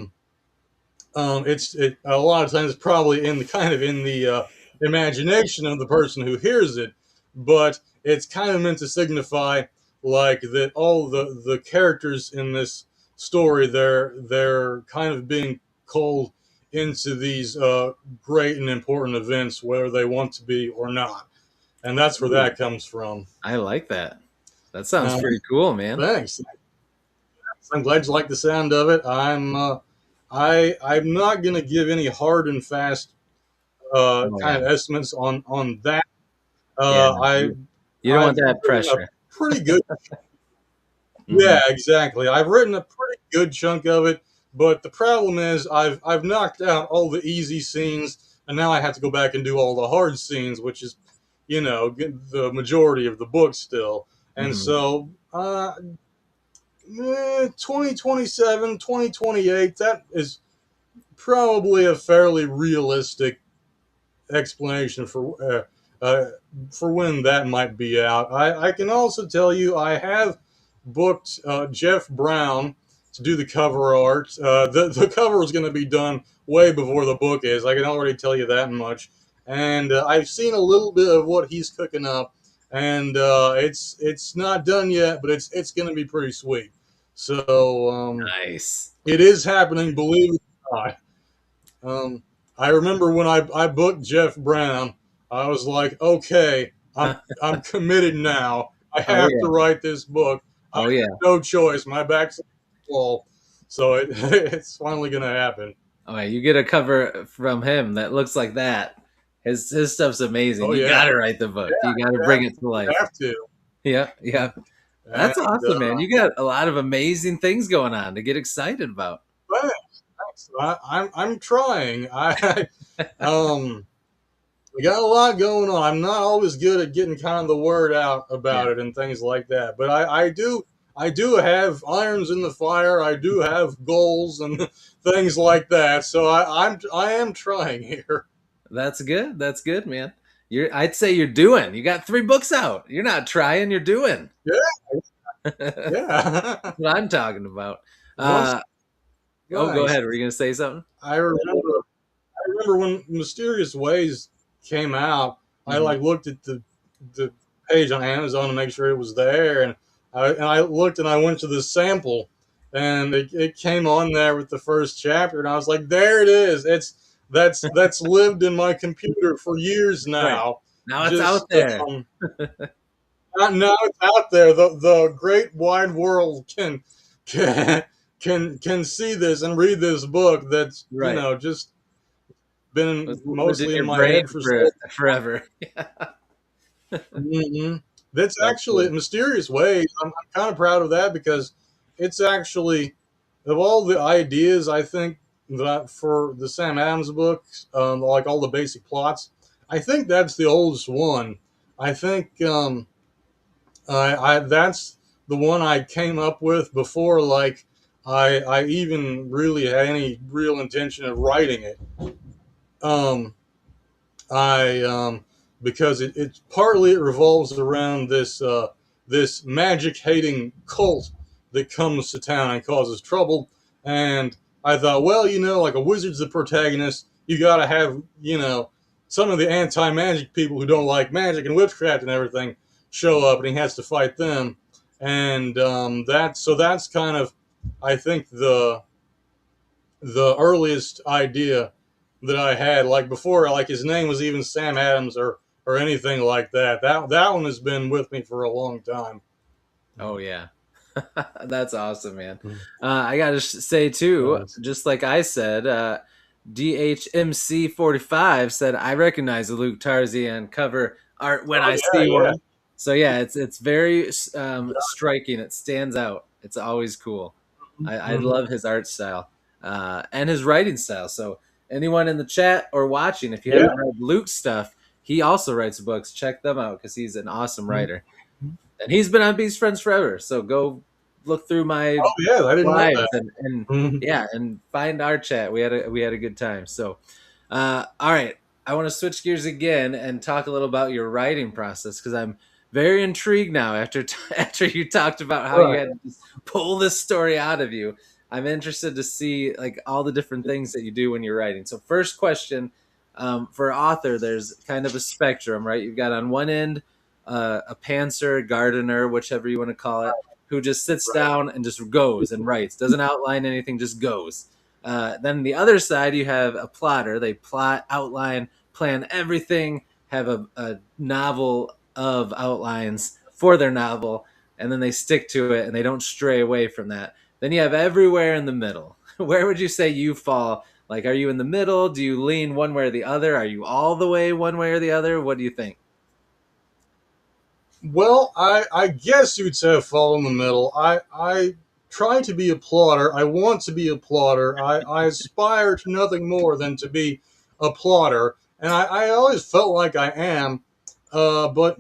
lot of times it's probably in the kind of in the imagination of the person who hears it, but it's kind of meant to signify like that all the characters in this story they're kind of being called into these great and important events, whether they want to be or not, and that's where Ooh, that comes from. I like that. That sounds Um, pretty cool, man. Thanks. I'm glad you like the sound of it. I'm not going to give any hard and fast Oh kind yeah. of estimates on that. Yeah. Uh, I You don't I've want that written a pressure. pretty good. Hmm. Yeah, exactly. I've written a pretty good chunk of it, but the problem is I've knocked out all the easy scenes, and now I have to go back and do all the hard scenes, which is, you know, the majority of the book still. And Hmm. so 2027, 2028, that is probably a fairly realistic explanation uh, for when that might be out. I can also tell you I have booked Jeff Brown to do the cover art. The cover is going to be done way before the book is. I can already tell you that much. And I've seen a little bit of what he's cooking up, and it's not done yet, but it's going to be pretty sweet. So Nice. it is happening, believe it or not. I remember when I booked Jeff Brown, I was like, okay, I'm committed now. I Oh have to yeah. write this book. I Oh yeah. have no choice. My back's against the wall, so it's finally gonna happen. Oh yeah. You get a cover from him that looks like that. His stuff's amazing. Oh You yeah, gotta write the book. yeah, You gotta you bring it to you life. have to. Yeah. Yeah. And That's awesome, man. You got a lot of amazing things going on to get excited about. thanks, thanks. I'm trying. Um we got a lot going on. I'm not always good at getting kind of the word out Yeah. about it and things like that, but I do. I do have irons in the fire. I do have goals and things like that. So I am trying here. That's good. That's good, man. I'd say you're doing. You got 3 books out. You're not trying, you're doing. Yeah, That's yeah. what I'm talking about. Once Oh, go nice. ahead. Were you going to say something? I remember when Mysterious Ways came out. I Mhm. like looked at the page on Amazon to make sure it was there, and I looked and I went to the sample, and it came on there with the first chapter, and I was like, there it is. That's lived in my computer for years Right. now. Now it's out Just there. now it's out there. The great wide world can can see this and read this book that's Right. just been Lived in mostly in your my brain head for so. forever. Hmm. That's That's actually cool. Mysterious Ways. I'm kind of proud of that because it's actually, of all the ideas, I think that for the Sam Adams books, like all the basic plots, I think that's the oldest one. I think I that's the one I came up with before like I even really had any real intention of writing it. Um, I because it partly it revolves around this magic hating cult that comes to town and causes trouble. And I thought, well, like a wizard's the protagonist, you got to have some of the anti magic people who don't like magic and witchcraft and everything show up, and he has to fight them. And that's kind of, I think, the earliest idea that I had, like before, like his name was even Sam Adams or anything like that. That one has been with me for a long time. Oh yeah. That's awesome, man. I gotta say too, Nice. just like I said, DHMC45 said I recognize the Luke Tarzan cover art when Oh I yeah, see yeah. one. So yeah, it's very striking. It stands out. It's always cool. I Mhm. love his art style and his writing style. So anyone in the chat or watching, if you Yeah. haven't read Luke's stuff, he also writes books. Check them out because he's an awesome Mhm. writer. And he's been on Beast Friends forever. So go look through my Oh yeah, I didn't know lives that. and Mhm. yeah, and find our chat. We had a good time. So, all right, I want to switch gears again and talk a little about your writing process because I'm very intrigued now after after you talked about how you Right. had to just pull this story out of you. I'm interested to see like all the different things that you do when you're writing. So, first question, for author, there's kind of a spectrum, right? You've got on one end a pantser, gardener, whichever you want to call it, who just sits Right. down and just goes and writes, doesn't outline anything, just goes. Then the other side, you have a plotter. They plot, outline, plan everything, have a novel of outlines for their novel, and then they stick to it and they don't stray away from that. Then you have everywhere in the middle. Where would you say you fall? Like, are you in the middle? Do you lean one way or the other? Are you all the way one way or the other? What do you think? Well, I guess you'd say I fall in the middle. I try to be a plotter. I want to be a plotter. I aspire to nothing more than to be a plotter, and I always felt like I am. But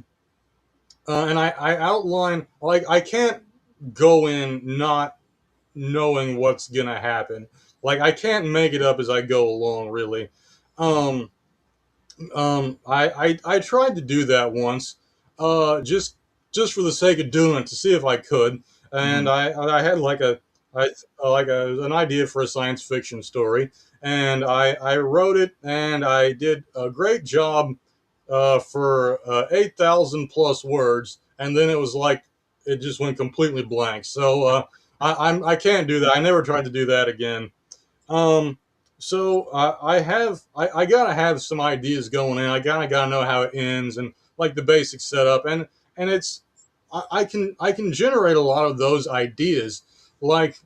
and I outline, like, I can't go in not knowing what's gonna happen. Like, I can't make it up as I go along, really. Um, I tried to do that once, just for the sake of doing it to see if I could, and Mhm. I had like an idea for a science fiction story, and I wrote it, and I did a great job for 8,000 plus words, and then it was like it just went completely blank. So I can't do that. I never tried to do that again. Um, so I gotta have some ideas going in. I gotta know how it ends and like the basic setup, and it's I can generate a lot of those ideas. Like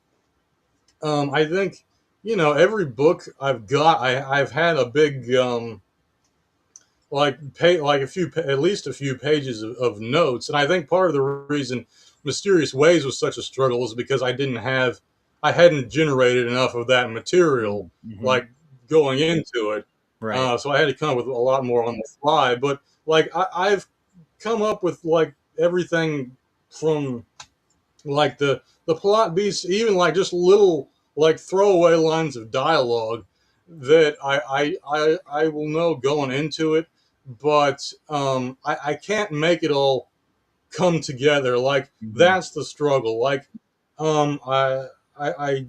I think every book I've got I've had a big like at least a few pages of notes, and I think part of the reason Mysterious Ways was such a struggle is because I hadn't generated enough of that material Mm-hmm. like going into it, Right. so I had to come up with a lot more on the fly. But like I've come up with like everything from like the plot beats, even like just little like throwaway lines of dialogue that I will know going into it, but I can't make it all come together. Like Mhm. that's the struggle. Like um, I I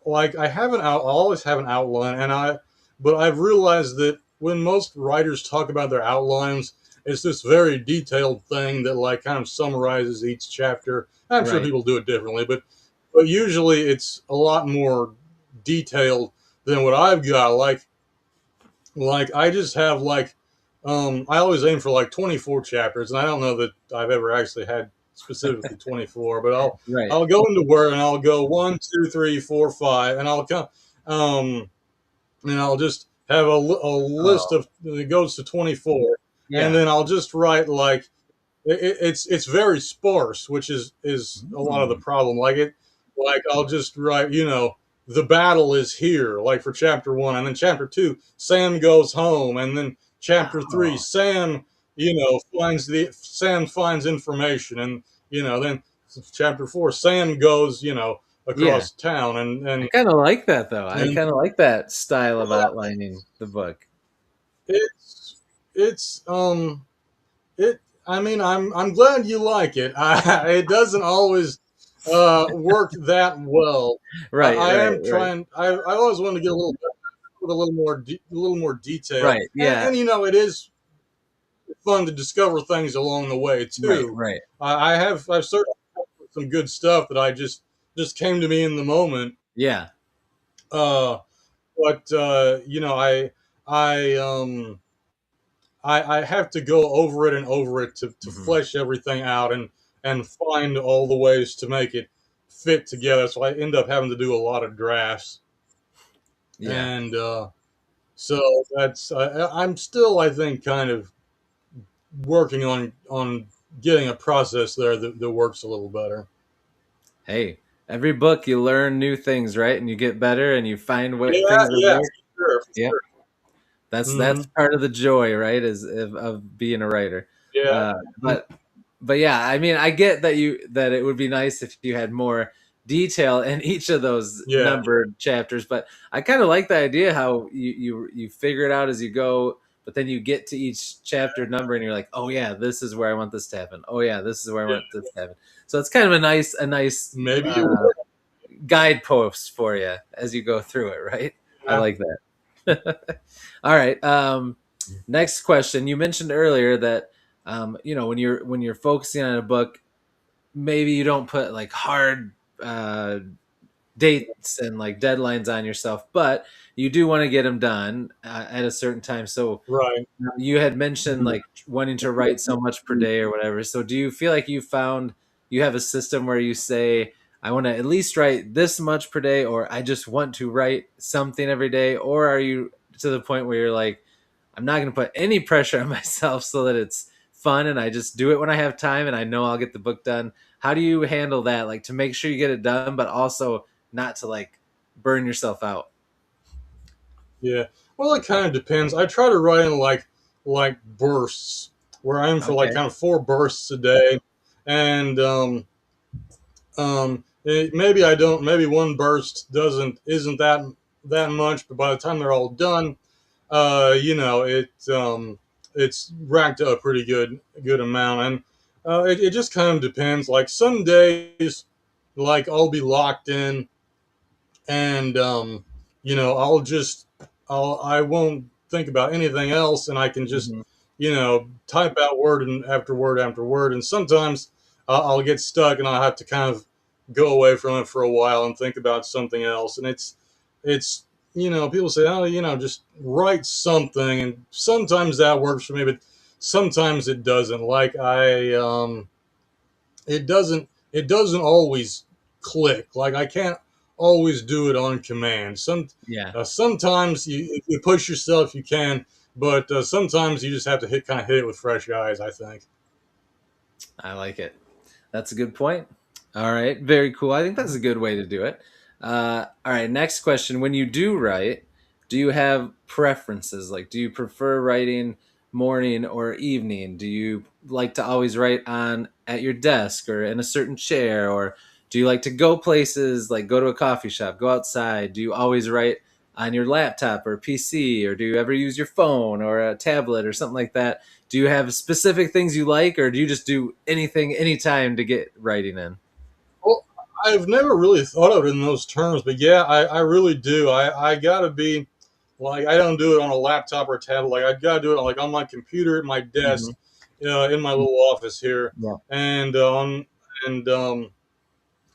like I have an out. I always have an outline, but I've realized that when most writers talk about their outlines, it's this very detailed thing that like kind of summarizes each chapter. I'm sure Right. people do it differently, but usually it's a lot more detailed than what I've got. Like I just have like I always aim for like 24 chapters, and I don't know that I've ever actually had specifically 24, but Right. I'll go into Word and I'll go 1, 2, 3, 4, 5, and I'll come um and I'll just have a list Oh, of that goes to 24, and yeah. then I'll just write like it's very sparse, which is a lot of the Mm. problem. Like I'll just write, the battle is here, like for chapter one, and then chapter two, Sam goes home, and then chapter three, Oh, Sam finds information, and then chapter four, Sam goes, yeah. across town, I kind of like that though. I and kind of like that style of outlining the book. it's it. I mean, I'm glad you like it. It doesn't always work that well. Right, I right, am right, trying. I always want to get a little bit with a little more a little more detail, right. and Yeah, it is fun to discover things along the way right, too. right. I've certainly found some good stuff that I just came to me in the moment. Yeah. Uh, but I I have to go over it and over it to Hmm. flesh everything out and find all the ways to make it fit together. So I end up having to do a lot of drafts, Yeah. and so that's I'm still, I think, kind of working on getting a process there that works a little better. Hey, every book you learn new things, right? And you get better and you find what Yeah, things that yeah, work. for sure, for Yep. sure. That's Hmm. part of the joy, right? Is of being a writer. Yeah. Uh, Mhm. but yeah, I mean, I get that it would be nice if you had more detail in each of those Yeah. numbered chapters. But I kind of like the idea how you figure it out as you go, but then you get to each chapter number and you're like, oh yeah, this is where I want this to happen. Oh yeah, this is where I Yeah. want this to happen. So it's kind of a nice Maybe you uh, will. guidepost for you as you go through it, right? I Yeah. like that. All right. Next question. You mentioned earlier that when you're focusing on a book, maybe you don't put like hard uh, dates and like deadlines on yourself, but you do want to get them done at a certain time. So Right. you had mentioned like wanting to write so much per day or whatever. So do you feel like you have a system where you say, I want to at least write this much per day, or I just want to write something every day? Or are you to the point where you're like, I'm not going to put any pressure on myself so that it's fun and I just do it when I have time and I know I'll get the book done? How do you handle that? Like to make sure you get it done, but also not to like burn yourself out. Yeah. Well, it kind of depends. I try to write in like bursts, where I'm for like Okay. kind of four bursts a day, and maybe I don't. Maybe one burst isn't that much, but by the time they're all done, it's racked up a pretty good amount, and it just kind of depends. Like some days, like I'll be locked in and I'll just I won't think about anything else, and I can just Hmm. type out word and after word after word, and sometimes I'll get stuck and I'll have to kind of go away from it for a while and think about something else, and it's people say, oh, just write something, and sometimes that works for me, but sometimes it doesn't. Like it doesn't always click. Like I can't always do it on command. Yeah, Sometimes if you push yourself, you can, but sometimes you just have to hit it with fresh eyes, I think. I like it. That's a good point. All right, very cool. I think that's a good way to do it. All right, next question. When you do write, do you have preferences? Like, do you prefer writing morning or evening? Do you like to always write on at your desk or in a certain chair, or do you like to go places, like go to a coffee shop, go outside? Do you always write on your laptop or PC, or do you ever use your phone or a tablet or something like that? Do you have specific things you like, or do you just do anything anytime to get writing in? Well, I've never really thought of it in those terms, but yeah, I really do. I gotta be like, I don't do it on a laptop or a tablet. Like, I gotta do it like on my computer at my desk, Hmm. in my little office here, Yeah. and and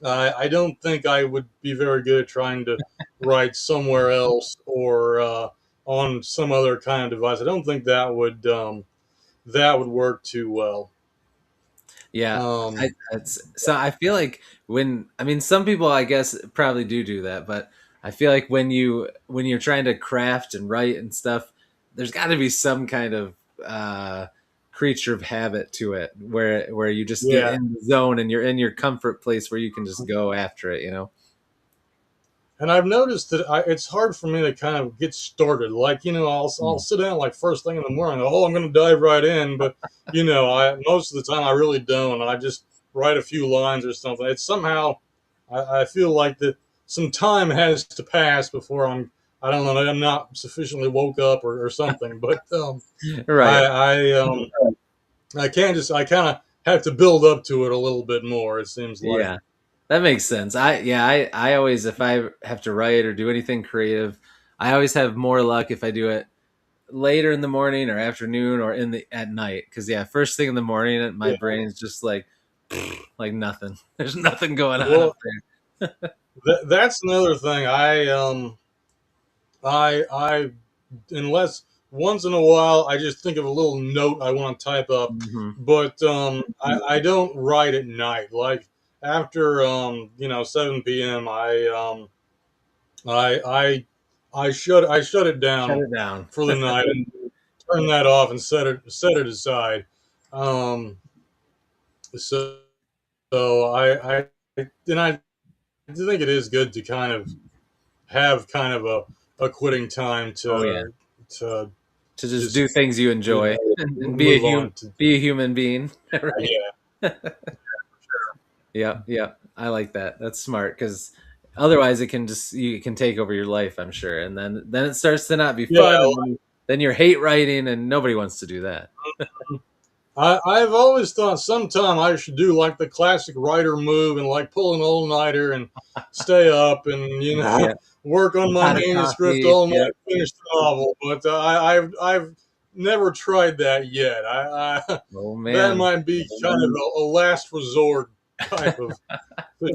I don't think I would be very good at trying to write somewhere else or on some other kind of device. I don't think that would work too well. Yeah, Um, so I feel like when I mean some people I guess probably do that, but I feel like when you're trying to craft and write and stuff, there's got to be some kind of uh, creature of habit to it where you just get yeah. in the zone and you're in your comfort place where you can just go after it, you know? And I've noticed that it's hard for me to kind of get started. Like, I'll Mm. sit down like first thing in the morning. Oh, I'm going to dive right in. But, I most of the time I really don't. I just write a few lines or something. It's somehow, I feel like that some time has to pass before I don't know, I'm not sufficiently woke up or something. But Right. I, I, um, I can't just, I kind of have to build up to it a little bit more, it seems like. Yeah. That makes sense. I always if I have to write or do anything creative, I always have more luck if I do it later in the morning or afternoon or in the at night, because yeah, first thing in the morning my Yeah. brain's just like nothing. There's nothing going on up Well, there. that's another thing. I unless once in a while I just think of a little note I want to type up, Hmm. but I don't write at night. Like after 7 p.m. I I shut it Shut down it down. for the night and turn that off and set it aside. Um, so I and I think it is good to kind of have kind of a quitting time Oh yeah, to to just just do things you enjoy and move on to be a human being. Right. yeah. Yeah, yeah. I like that. That's smart, because otherwise it can just you can take over your life, I'm sure, and then it starts to not be Yeah, fun, and then you're hate writing, and nobody wants to do that. I've always thought sometime I should do like the classic writer move and like pull an all nighter and stay up and Yeah, work on my pot of manuscript coffee. all Yeah. night, finish the novel. But I've never tried that yet. I Oh that man. might be kind of a last resort type of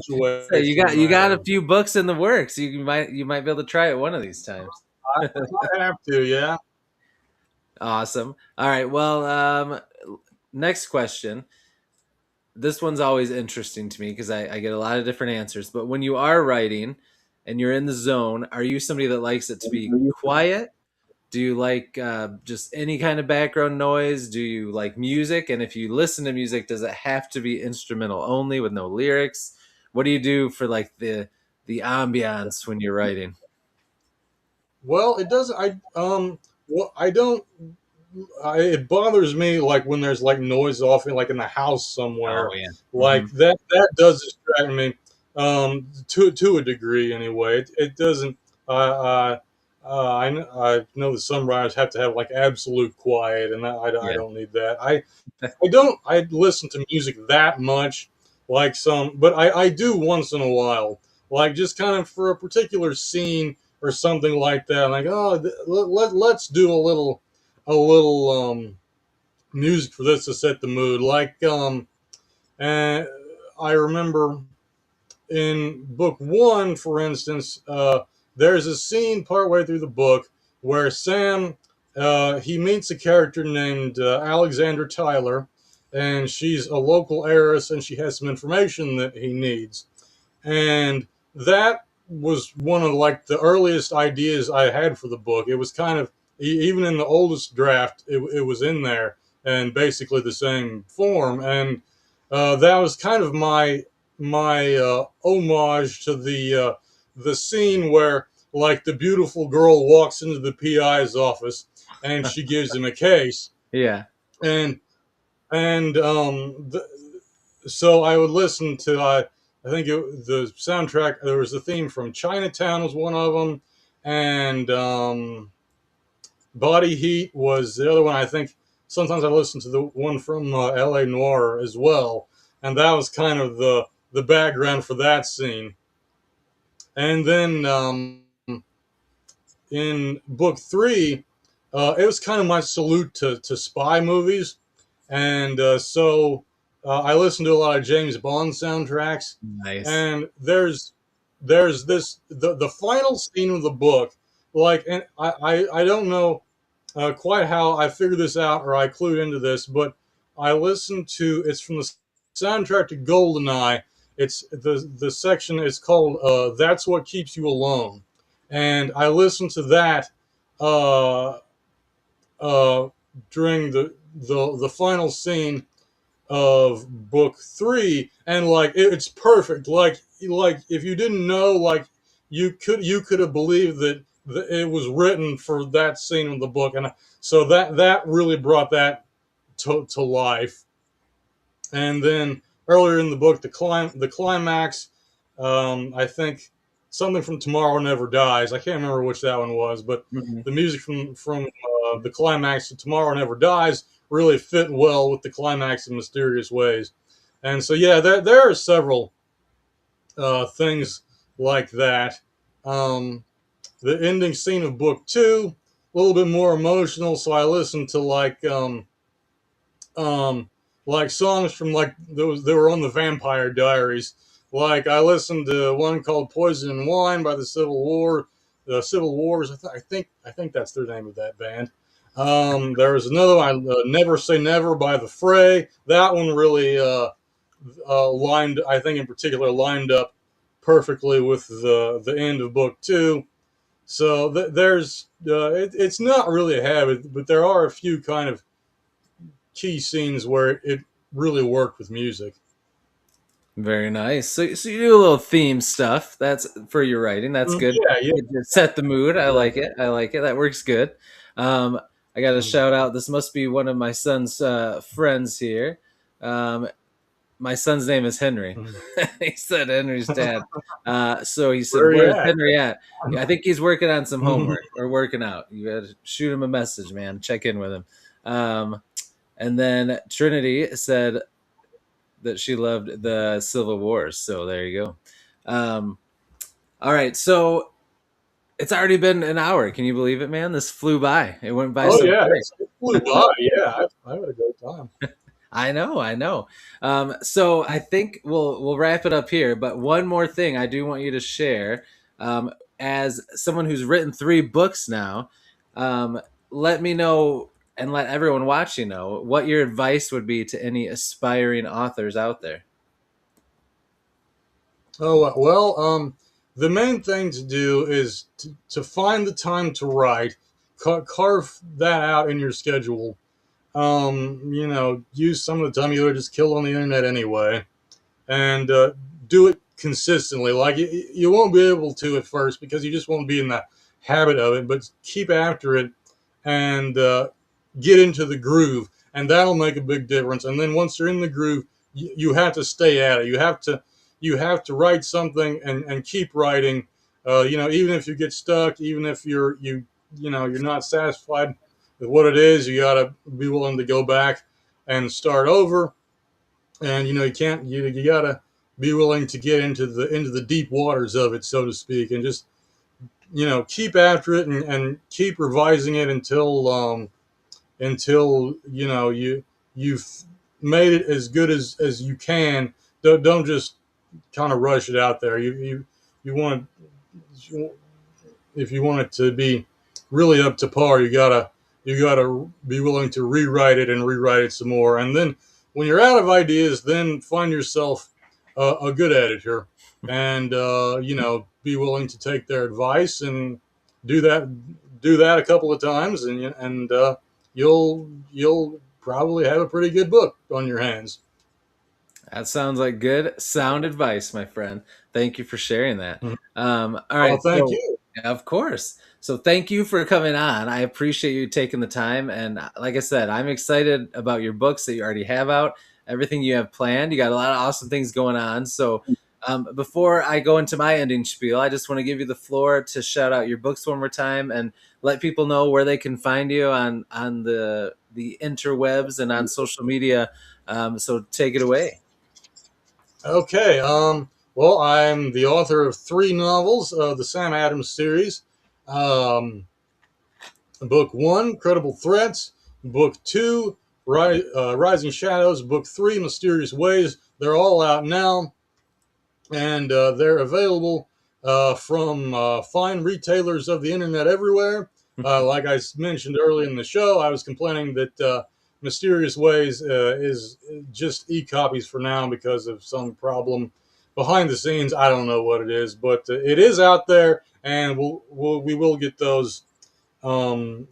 So situation. you got a few books in the works. You might be able to try it one of these times. I might have to, yeah. Awesome. All right. Well, next question. This one's always interesting to me because I get a lot of different answers. But when you are writing and you're in the zone, are you somebody that likes it to be quiet? Do you like just any kind of background noise? Do you like music? And if you listen to music, does it have to be instrumental only with no lyrics? What do you do for like the ambiance when you're writing? Well, it doesn't. Well, I don't. It bothers me like when there's like noise off in like in the house Oh somewhere, yeah. like Hmm. that does distract me, to a degree anyway. It doesn't. I know that some writers have to have like absolute quiet, and I Yeah. don't need that. I don't. I listen to music that much, like some, but I do once in a while, like just kind of for a particular scene or something like that. Like, oh, let's do a little music for this to set the mood. Like, and I remember in book one, for instance, there's a scene partway through the book where Sam he meets a character named Alexander Tyler, and she's a local heiress, and she has some information that he needs, and that was one of like the earliest ideas I had for the book. It was kind of even in the oldest draft, it was in there and basically the same form, and that was kind of my homage to the scene where like the beautiful girl walks into the PI's office and she gives him a case Yeah. and and so I would listen to I think the soundtrack. There was the theme from Chinatown was one of them, and Body Heat was the other one. I think sometimes I listened to the one from L.A. Noir as well, and that was kind of the background for that scene. And then in book three, it was kind of my salute to spy movies, and I listened to a lot of James Bond soundtracks. Nice. And there's this the final scene of the book, like, and I don't know quite how I figured this out or I clued into this, but I listened to it's from the soundtrack to Goldeneye. It's the section is called "That's What Keeps You Alone," and I listened to that uh, uh, during the final scene of book three, and like it's perfect. Like if you didn't know, like you could have believed that it was written for that scene in the book, and so that really brought that to life. And then earlier in the book, the climax, I think something from Tomorrow Never Dies. I can't remember which that one was, but Mhm. the music from the climax of Tomorrow Never Dies really fit well with the climax in mysterious ways. And so yeah, there are several things like that. Um, the ending scene of book two, a little bit more emotional, so I listened to um, like songs from like those that were on the Vampire Diaries. Like I listened to one called "Poison and Wine" by the Civil War, the Civil Wars. I think that's their name of that band. There was another one, "Never Say Never" by the Fray. That one really lined, I think in particular, lined up perfectly with the end of book two. So it's not really a habit, but there are a few kind of key scenes where it really worked with music. Very nice. So you do a little theme stuff. That's for your writing. That's good. Yeah, yeah, Good to set the mood. I like exactly. it. I like it. That works good. Um, I got to Mhm. shout out. This must be one of my son's friends here. Um, my son's name is Henry. Mhm. He said Henry's dad. So he said, Where are you "Where's at? Henry at?" Yeah, I think he's working on some Mhm. homework or working out. You got to shoot him a message, man. Check in with him. And then Trinity said that she loved the Civil Wars. So there you go. Um, all right, so it's already been an hour. Can you believe it, man? This flew by. It went by Oh so yeah, quick. it flew by. Yeah, I had a great time. I know, I know. So I think we'll wrap it up here. But one more thing I do want you to share, um, as someone who's written 3 books now, um, let me know and let everyone watching know what your advice would be to any aspiring authors out there. Oh well, the main thing to do is to find the time to write, carve that out in your schedule. Use some of the time you would just kill on the internet anyway, and do it consistently. Like you won't be able to at first because you just won't be in the habit of it, but keep after it and get into the groove, and that'll make a big difference. And then once you're in the groove, you have to stay at it. You have to write something and keep writing. Even if you get stuck, even if you're not satisfied with what it is, you got to be willing to go back and start over. And you can't you got to be willing to get into the deep waters of it, so to speak, and just keep after it and keep revising it until you've made it as good as you can. Don't just kind of rush it out there. You want if you want it to be really up to par, you gotta be willing to rewrite it and rewrite it some more. And then when you're out of ideas, then find yourself a good editor, and be willing to take their advice and do that do that a couple of times, and you'll probably have a pretty good book on your hands. That sounds like good sound advice, my friend. Thank you for sharing that. Mhm. All Oh, right, thank so you. of course. So thank you for coming on. I appreciate you taking the time, and like I said, I'm excited about your books that you already have out, everything you have planned. You got a lot of awesome things going on. So before I go into my ending spiel, I just want to give you the floor to shout out your books one more time and let people know where they can find you on the interwebs and on social media. So take it away. Okay. Well, I'm the author of 3 novels of the Sam Adams series. Um, Book 1, Credible Threats. Book 2, Rising Shadows. Book 3, Mysterious Ways. They're all out now, and they're available from fine retailers of the internet everywhere. Like I mentioned earlier in the show, I was complaining that Mysterious Ways is just e-copies for now because of some problem behind the scenes. I don't know what it is, but it is out there, and we will get those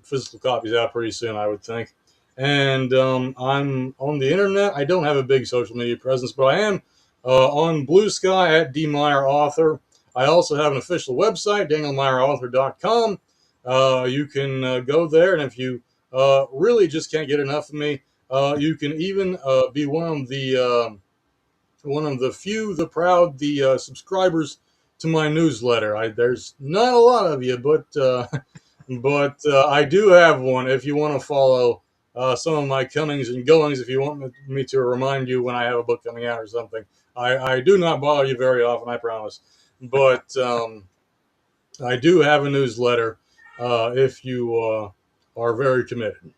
physical copies out pretty soon, I would think. And I'm on the internet. I don't have a big social media presence, but I am on Bluesky at D Meyer Author. I also have an official website, danielmeyerauthor.com. You can go there, and if you really just can't get enough of me, you can even be one of the few, the proud, the subscribers to my newsletter. There's not a lot of you, but I do have one. If you want to follow some of my comings and goings, if you want me to remind you when I have a book coming out or something, I do not bother you very often, I promise. But I do have a newsletter if you are very committed.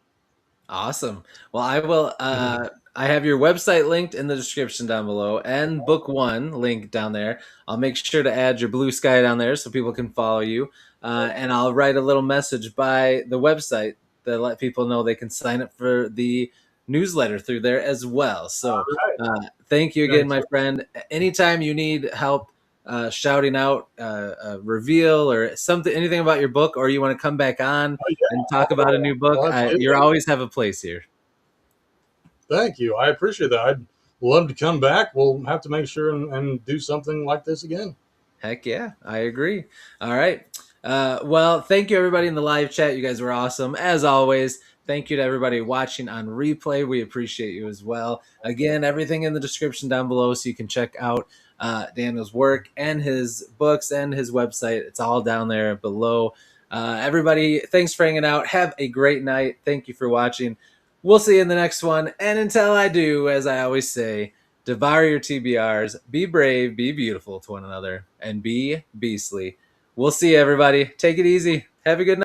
Awesome. Well, I will. I have your website linked in the description down below, and book one link down there. I'll make sure to add your Bluesky down there so people can follow you. And I'll write a little message by the website to let people know they can sign up for the newsletter through there as well. So, thank you again, Thank my you. friend. Anytime you need help shouting out a reveal or something, anything about your book, or you want to come back on Oh, yeah. and talk about a new book, Oh, you absolutely. always have a place here. Thank you. I appreciate that. I'd love to come back. We'll have to make sure and do something like this again. Heck yeah, I agree. All right. Well, thank you everybody in the live chat. You guys were awesome as always. Thank you to everybody watching on replay. We appreciate you as well. Again, everything in the description down below so you can check out Daniel's work and his books and his website. It's all down there below. Everybody, thanks for hanging out. Have a great night. Thank you for watching. We'll see you in the next one. And until I do, as I always say, devour your TBRs, be brave, be beautiful to one another, and be beastly. We'll see you, everybody. Take it easy. Have a good night.